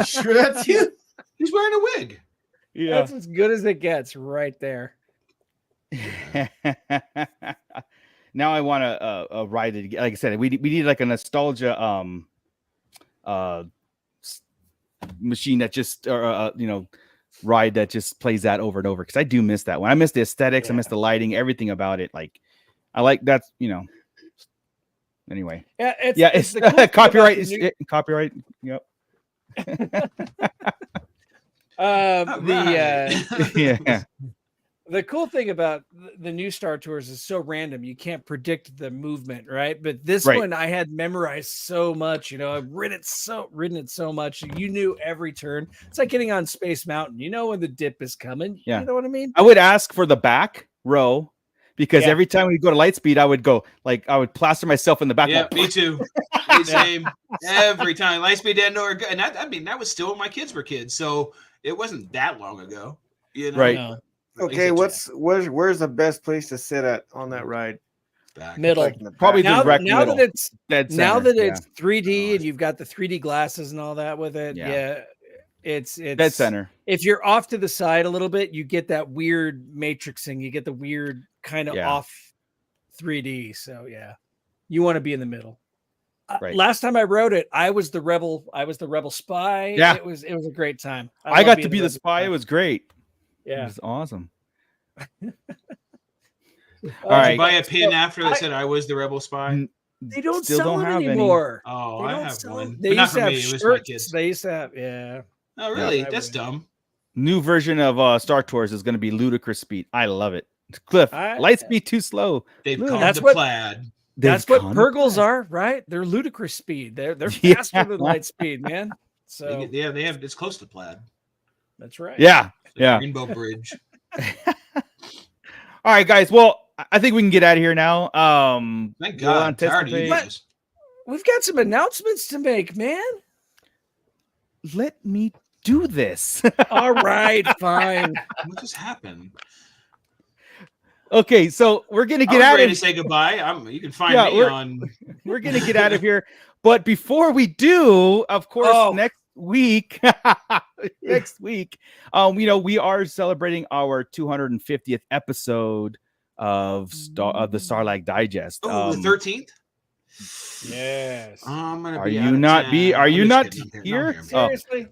Sure, that's you. He's wearing a wig. Yeah, that's as good as it gets, right there. Now I want to ride it. Like I said, we need like a nostalgia machine that just ride that just plays that over and over, because I do miss that one. I miss the aesthetics. I miss the lighting, everything about it. Like I like that. Anyway, it's cool copyright. Copyright. Yep. The cool thing about the new Star Tours is so random. You can't predict the movement, right? But this one I had memorized so much, I've ridden it so much. You knew every turn. It's like getting on Space Mountain. You know when the dip is coming. Yeah. You know what I mean? I would ask for the back row, because every time we go to Lightspeed, I would go I would plaster myself in the back. Yeah, me too. Same. Every time Lightspeed didn't know, and that was still when my kids were kids, so it wasn't that long ago. Right. No. Okay, where's the best place to sit on that ride? back. Middle. Like in the Probably back. the rec Now middle. that it's Dead now center, that it's 3D Oh, and you've got the 3D glasses and all that with it, Yeah. it's dead center. if you're off to the side a little bit, you get that weird matrixing. You get the weird kind of Yeah. off 3D. So yeah, you want to be in the middle. Right. Last time I wrote it, I was the rebel. I was the rebel spy. Yeah. It was a great time. I love got being to be the rebel spy. It was great. It Yeah. was awesome. Did right. you buy a pin So after that said I was the rebel spy? They don't Still sell don't them have any. anymore. Oh, They I don't have sell one. them. They But not used for to have me. It was my shirts. kids. They used to have, yeah. Oh, really? I That's would. dumb. New version of Star Tours is going to be ludicrous speed. I love it. Cliff, light speed too slow. They've Look, called that's the what- plaid. That's what Purgles are, right? They're ludicrous speed. They're Yeah. faster than light speed, man. So Yeah, they have. It's close to plaid. that's right. Yeah. The Yeah. Rainbow Bridge. All right, guys. Well, I think we can get out of here now. Thank we'll God. I'm tired of you anticipate- guys. We've got some announcements to make, man. Let me do this. All right, fine. What just happened? Okay, so we're gonna I get was out ready of to say goodbye. You can find Yeah, me we're- on. we're gonna get out of here. But before we do, of course, Oh. next week, we are celebrating our 250th episode of the Starlight Digest. Oh, the 13th. Yes. I'm gonna Are be. you out of not town. be- are I'm you just not kidding. I'm here? No, I'm Seriously.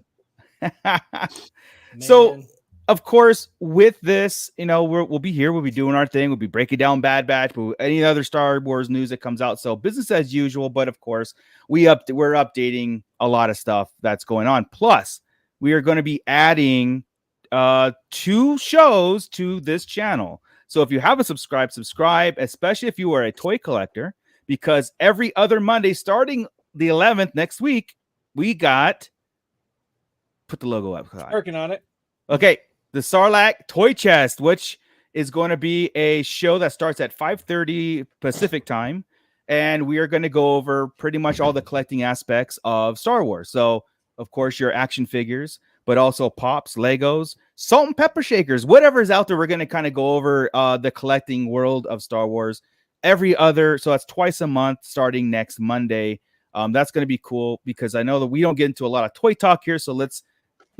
So- Man. Of course, with this, we'll be here. We'll be doing our thing. We'll be breaking down Bad Batch, but any other Star Wars news that comes out. So business as usual. But of course, we're updating a lot of stuff that's going on. Plus, we are going to be adding 2 shows to this channel. So if you haven't subscribe, especially if you are a toy collector, because every other Monday, starting the 11th next week, we got put the logo up. Working on it. Okay. The Sarlacc Toy Chest, which is going to be a show that starts at 5:30 Pacific time. And we are going to go over pretty much all the collecting aspects of Star Wars. So, of course, your action figures, but also Pops, Legos, salt and pepper shakers, whatever's out there. We're going to kind of go over the collecting world of Star Wars so that's twice a month starting next Monday. That's going to be cool because I know that we don't get into a lot of toy talk here. So let's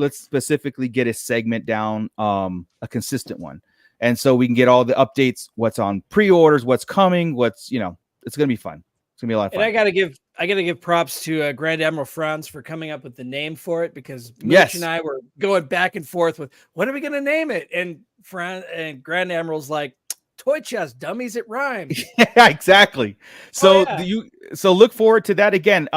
specifically get a segment down, a consistent one. And so we can get all the updates, what's on pre-orders, what's coming, it's going to be fun. It's going to be a lot of fun. And I gotta give props to Grand Admiral Franz for coming up with the name for it because Mooch Yes. and I were going back and forth with what are we gonna name it? And Grand Admiral's like, toy chest, dummies, it rhymes. Yeah, exactly. So yeah. so look forward to that again.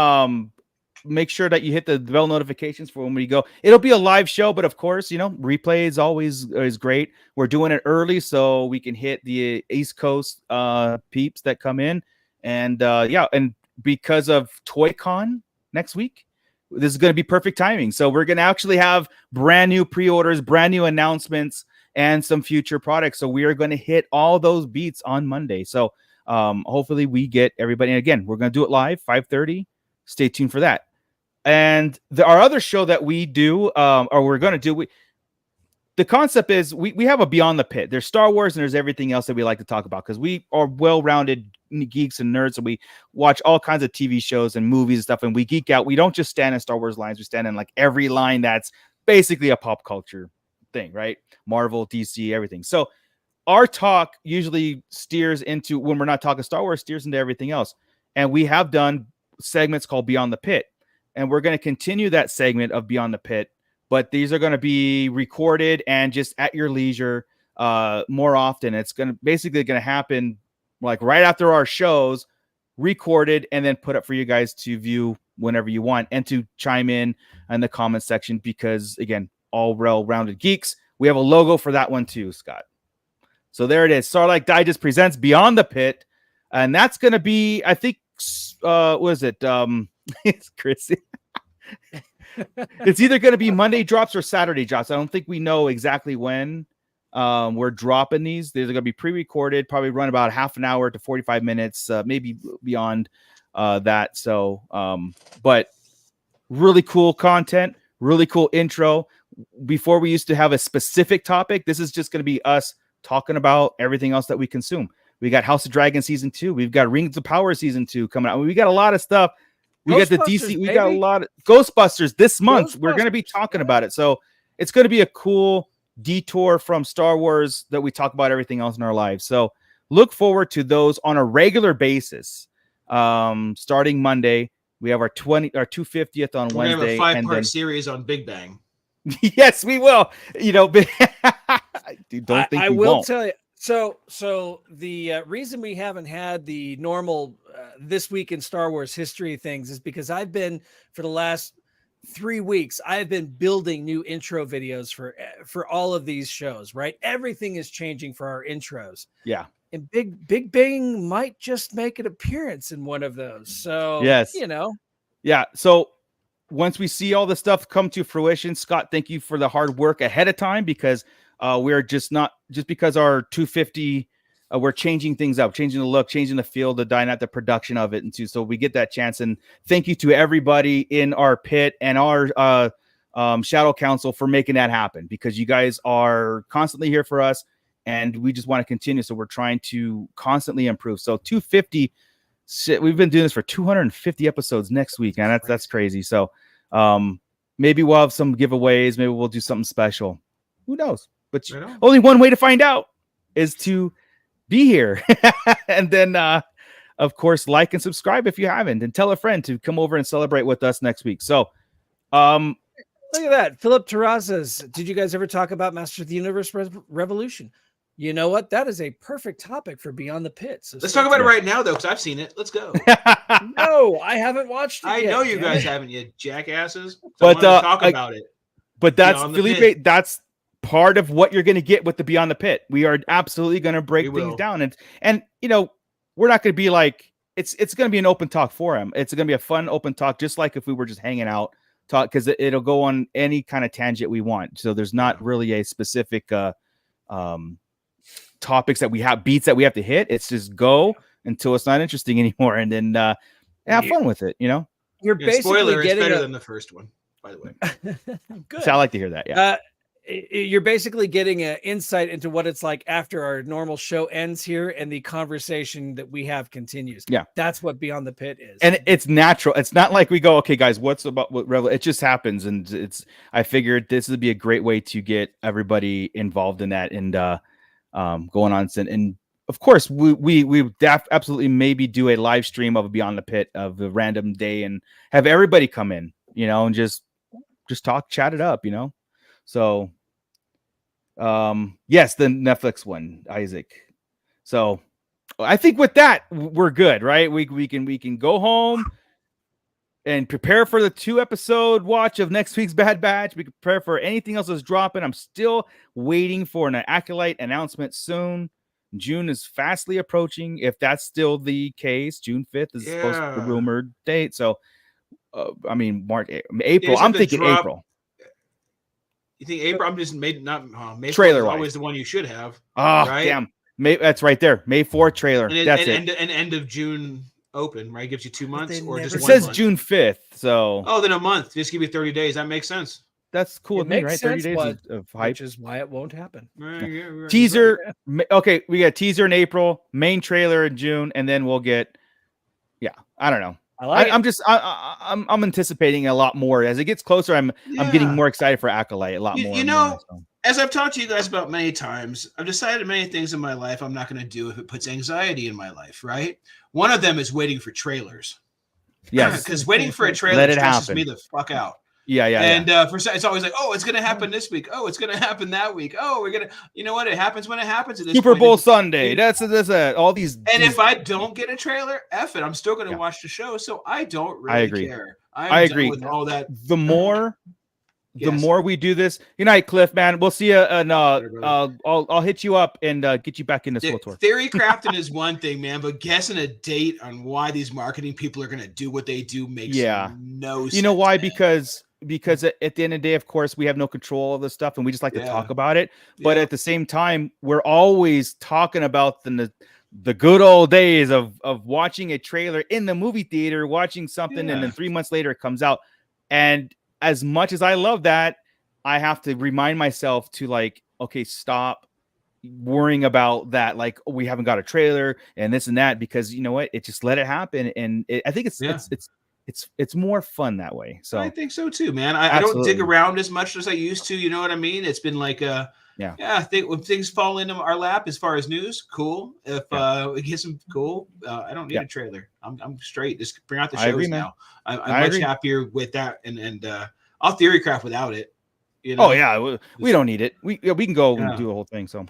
Make sure that you hit the bell notifications for when we go. It'll be a live show, but of course, replay is always great. We're doing it early so we can hit the East Coast peeps that come in. And and because of ToyCon next week, this is going to be perfect timing. So we're going to actually have brand new pre-orders, brand new announcements, and some future products. So we are going to hit all those beats on Monday. So hopefully we get everybody. And again, we're going to do it live, 5:30. Stay tuned for that. And our other show that we do, or we're going to do, the concept is we have a Beyond the Pit. There's Star Wars and there's everything else that we like to talk about because we are well-rounded geeks and nerds. So we watch all kinds of TV shows and movies and stuff, and we geek out. We don't just stand in Star Wars lines. We stand in like every line that's basically a pop culture thing, right? Marvel, DC, everything. So our talk usually steers into, when we're not talking Star Wars, steers into everything else. And we have done segments called Beyond the Pit. And we're going to continue that segment of Beyond the Pit, but these are going to be recorded and just at your leisure more often. It's basically going to happen like right after our shows, recorded and then put up for you guys to view whenever you want and to chime in the comment section because, again, all well-rounded geeks. We have a logo for that one too, Scott. So there it is. Starlight Digest presents Beyond the Pit. And that's going to be, I think, what is it? It's Chrissy. It's either going to be Monday drops or Saturday drops. I don't think we know exactly when we're dropping these. They're going to be pre-recorded, probably run about half an hour to 45 minutes, maybe beyond that. So, but really cool content, really cool intro. Before we used to have a specific topic, this is just going to be us talking about everything else that we consume. We got House of Dragon season 2. We've got Rings of Power season 2 coming out. We got a lot of stuff. We got the DC. We got a lot of Ghostbusters this month. We're going to be talking about it. So it's going to be a cool detour from Star Wars that we talk about everything else in our lives. So look forward to those on a regular basis. Starting Monday, we have our 250th on Wednesday. We're going to have a 5-part series on Big Bang. Yes, we will. You know, dude, don't think I we will won't. tell you. So the reason we haven't had the normal this week in Star Wars history things is because I've been, for the last 3 weeks, I've been building new intro videos for all of these shows, right? Everything is changing for our intros. Yeah. And Big Bang might just make an appearance in one of those. So, yes. Yeah. So once we see all the stuff come to fruition, Scott, thank you for the hard work ahead of time, because we're just because our 250, we're changing things up, changing the look, changing the feel, the dynamic, the production of it. And so we get that chance. And thank you to everybody in our pit and our Shadow Council for making that happen, because you guys are constantly here for us and we just want to continue. So we're trying to constantly improve. So 250, we've been doing this for 250 episodes next week, and that's crazy. So maybe we'll have some giveaways. Maybe we'll do something special. Who knows? But only one way to find out is to be here. And then, of course, like and subscribe if you haven't, and tell a friend to come over and celebrate with us next week. So look at that. Philip Terrazas, did you guys ever talk about Master of the Universe Revolution? You know what? That is a perfect topic for Beyond the Pit. So let's talk about it right now, though, because I've seen it. Let's go. No, I haven't watched it yet. I know you guys haven't yet, jackasses. So but talk about it. But that's Felipe. That's part of what you're going to get with the Beyond the Pit. We are absolutely going to break things down, and we're not going to be like it's going to be an open talk forum. It's going to be a fun open talk, just like if we were just hanging out, talk, because it'll go on any kind of tangent we want. So there's not really a specific topics that we have, beats that we have to hit. It's just go until it's not interesting anymore, and then have fun with it. You're basically spoiler, getting it's better than the first one, by the way. Good. So I like to hear that. Yeah. You're basically getting an insight into what it's like after our normal show ends here and the conversation that we have continues. Yeah. That's what Beyond the Pit is. And it's natural. It's not like we go, okay, guys, what it just happens. And I figured this would be a great way to get everybody involved in that and going on. And of course, we absolutely maybe do a live stream of a Beyond the Pit of a random day and have everybody come in, and just talk, chat it up, So, yes, the Netflix one, Isaac. So I think with that, we're good, right? We can go home and prepare for the 2-episode watch of next week's Bad Batch. We can prepare for anything else that's dropping. I'm still waiting for an Acolyte announcement soon. June is fastly approaching. If that's still the case, June 5th is supposed to be the rumored date. So, March, April. I'm thinking April. You think April? I'm just May trailer. Always the one you should have. Oh, right? Damn! That's right there. May 4th trailer. That's it. And end of June open, right? Gives you 2 months, or just it 1 says month. June 5th. So then a month. Just give you 30 days. That makes sense. That's cool with me, right? 30 days of hype, which is why it won't happen. Right. Teaser. Right. Okay, we got teaser in April, main trailer in June, and then we'll get. Yeah, I don't know. I'm anticipating a lot more as it gets closer. I'm getting more excited for Acolyte a lot more. As I've talked to you guys about many times, I've decided many things in my life I'm not going to do if it puts anxiety in my life. Right. One of them is waiting for trailers. Yes, because waiting for a trailer stresses me the fuck out. Yeah. And it's always like, oh, it's going to happen this week. Oh, it's going to happen that week. Oh, we're going to, you know what? It happens when it happens. Super Bowl Sunday. That's all these. And if I don't get a trailer, F it. I'm still going to watch the show. So I don't really care. I agree with all that. The more we do this, good night, Cliff, man. We'll see you. And I'll hit you up and get you back into Tour. Theory crafting is one thing, man, but guessing a date on why these marketing people are going to do what they do makes no sense. You know why? Because at the end of the day, of course, we have no control of this stuff and we just like to talk about it. But at the same time, we're always talking about the good old days of watching a trailer in the movie theater, watching something, and then 3 months later it comes out. And as much as I love that, I have to remind myself to okay, stop, worrying about that, like, we haven't got a trailer and this and that, because you know what, it just let it happen, and I think it's more fun that way. So I think so too, man. I don't dig around as much as I used to. You know what I mean? It's been like I think when things fall into our lap as far as news, cool. If we get some cool, I don't need a trailer. I'm straight. Just bring out the shows now. I'm much happier with that, and I'll theory craft without it. You know? Oh yeah, we don't need it. We can go and do a whole thing. So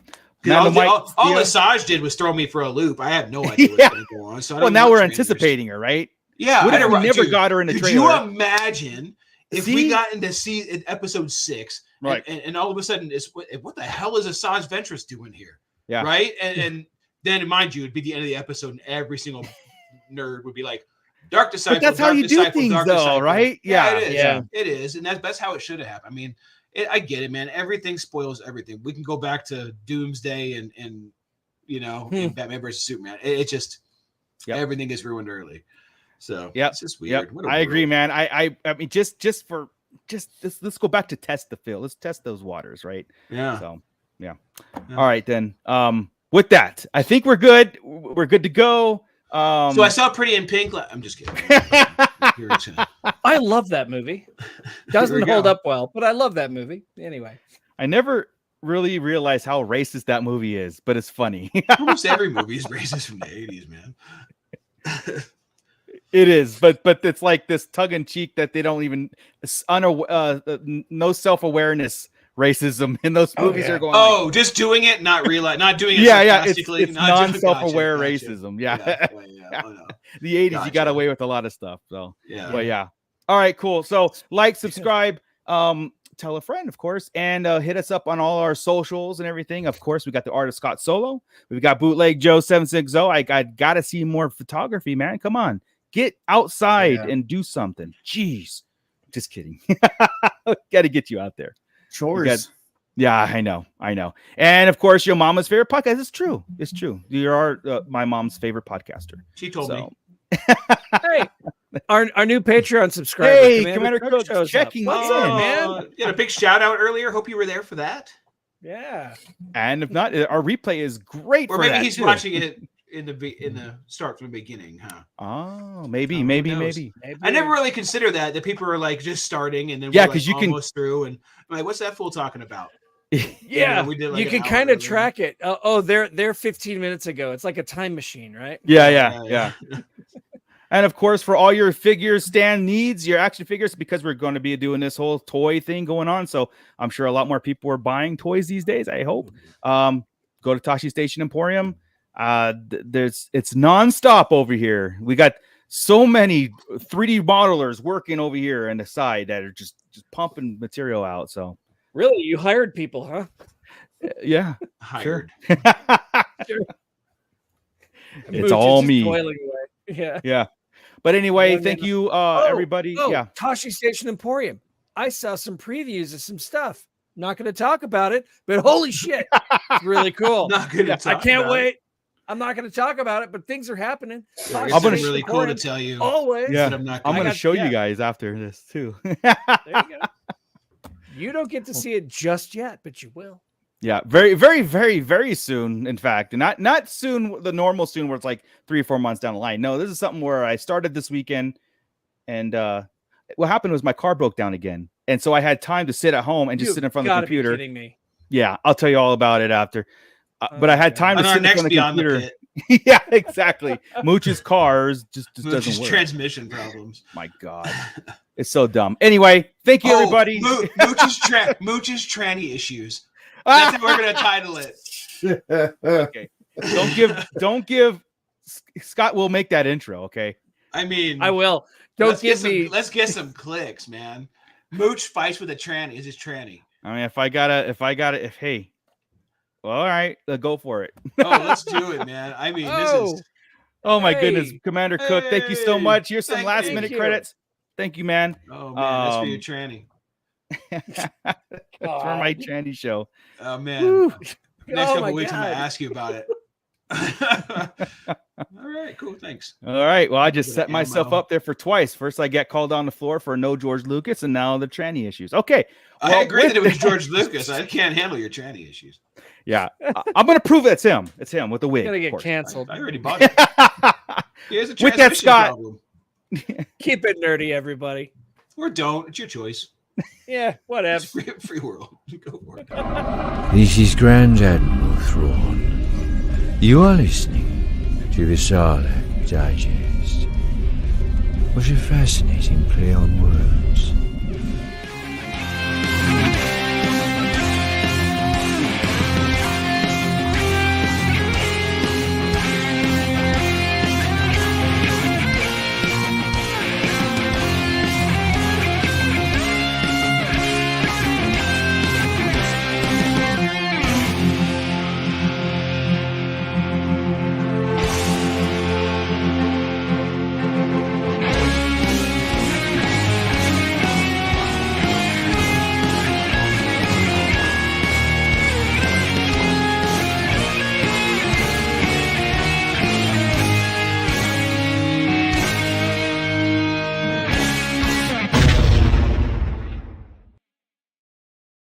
all Asajj did was throw me for a loop. I have no idea what's going to go on. So now we're anticipating her, right? Yeah, we never got her in the trailer. Could you imagine if we got into episode 6, right? And all of a sudden, what the hell is Asajj Ventress doing here? Yeah, right. And then, mind you, it'd be the end of the episode, and every single nerd would be like, "Dark Disciple." But that's how you do things, though, right? Yeah, it is. It is, and that's how it should have happened. I mean, I get it, man. Everything spoils everything. We can go back to Doomsday and and Batman versus Superman. It just everything gets ruined early. So it's just weird. I agree, man. I mean, just let's go back to test the field. Let's test those waters, right? Yeah. So all right then. With that, I think we're good. We're good to go. So I saw Pretty in Pink. I'm just kidding. I love that movie. Doesn't hold up well, but I love that movie anyway. I never really realized how racist that movie is, but it's funny. Almost every movie is racist from the 80s, man. It is, but it's like this tug in cheek that they don't even no self-awareness racism in those movies are going. Oh, like, just doing it, not doing it. It's non-self-aware racism. Yeah. Oh, no. The 80s, you got away with a lot of stuff. So all right, cool. So like, subscribe, tell a friend, of course, and hit us up on all our socials and everything. Of course, we got the Artist Scott Solo. We've got Bootleg Joe 760. I gotta see more photography, man. Come on. Get outside and do something. Jeez. Just kidding. Got to get you out there. Chores. I know. And of course, your mama's favorite podcast. It's true. You are my mom's favorite podcaster. She told me. Hey, our new Patreon subscriber. Hey, Commander Cook checking in, man. You had a big shout out earlier. Hope you were there for that. Yeah. And if not, our replay is great. Or maybe he's watching it in the start from the beginning, huh? Oh, maybe. I never really consider that people are like just starting and then because you can almost through, and I'm like, what's that fool talking about? We did like you can kind of track it. They're 15 minutes ago. It's like a time machine, right? Yeah. And of course, for all your figure stand needs, your action figures, because we're going to be doing this whole toy thing going on, so I'm sure a lot more people are buying toys these days. I hope. Go to Tashi Station Emporium. It's nonstop over here. We got so many 3D modelers working over here on the side that are just pumping material out. So really, you hired people, huh? Yeah, hired. Sure. It's all me. Yeah. But anyway, thank you, everybody. Tashi Station Emporium. I saw some previews of some stuff. Not going to talk about it, but holy shit, it's really cool. Not going to talk. I can't wait. I'm not going to talk about it, but things are happening. I'm going to really cool to tell you. Always. Yeah, I'm going to show you guys after this too. There you go. You don't get to see it just yet, but you will. Yeah, very, very, very, very soon. In fact, not soon. The normal soon, where it's like 3 or 4 months down the line. No, this is something where I started this weekend, and what happened was my car broke down again, and so I had time to sit at home and just sit in front of the computer. Be kidding me. Yeah, I'll tell you all about it after. But I had time to sit in front of the computer. Yeah, exactly. Mooch's cars just doesn't work. Transmission problems. My God, it's so dumb. Anyway, thank you, everybody. Mooch's tranny issues. That's how we're gonna title it. Okay. Don't give. Scott will make that intro. Okay. I mean, I will. Let's get some clicks, man. Mooch fights with a tranny. Is his tranny? I mean, hey. Well, all right, go for it. Let's do it, man. I mean, this is. Oh my goodness, Commander Cook, thank you so much. Here's some last minute credits. Thank you, man. Oh man, that's for your tranny. For my tranny show. Oh man. Next couple weeks, I'm gonna ask you about it. All right, cool. Thanks. All right. Well, I just set Ammo. myself up there for twice. First, I get called on the floor for no George Lucas, and now the tranny issues. Okay. I well, agree that it was George Lucas. I can't handle your tranny issues. Yeah. I'm going to prove it's him. It's him with the wig. You're gonna of get course. canceled. I already bought it. He has a With that, transmission Scott. problem. Keep it nerdy, everybody. Or don't. It's your choice. Yeah, whatever. It's free world. Go for it. This is Grand Admiral Thrawn. You are listening to the Sarlacc Digest. What a fascinating play on words.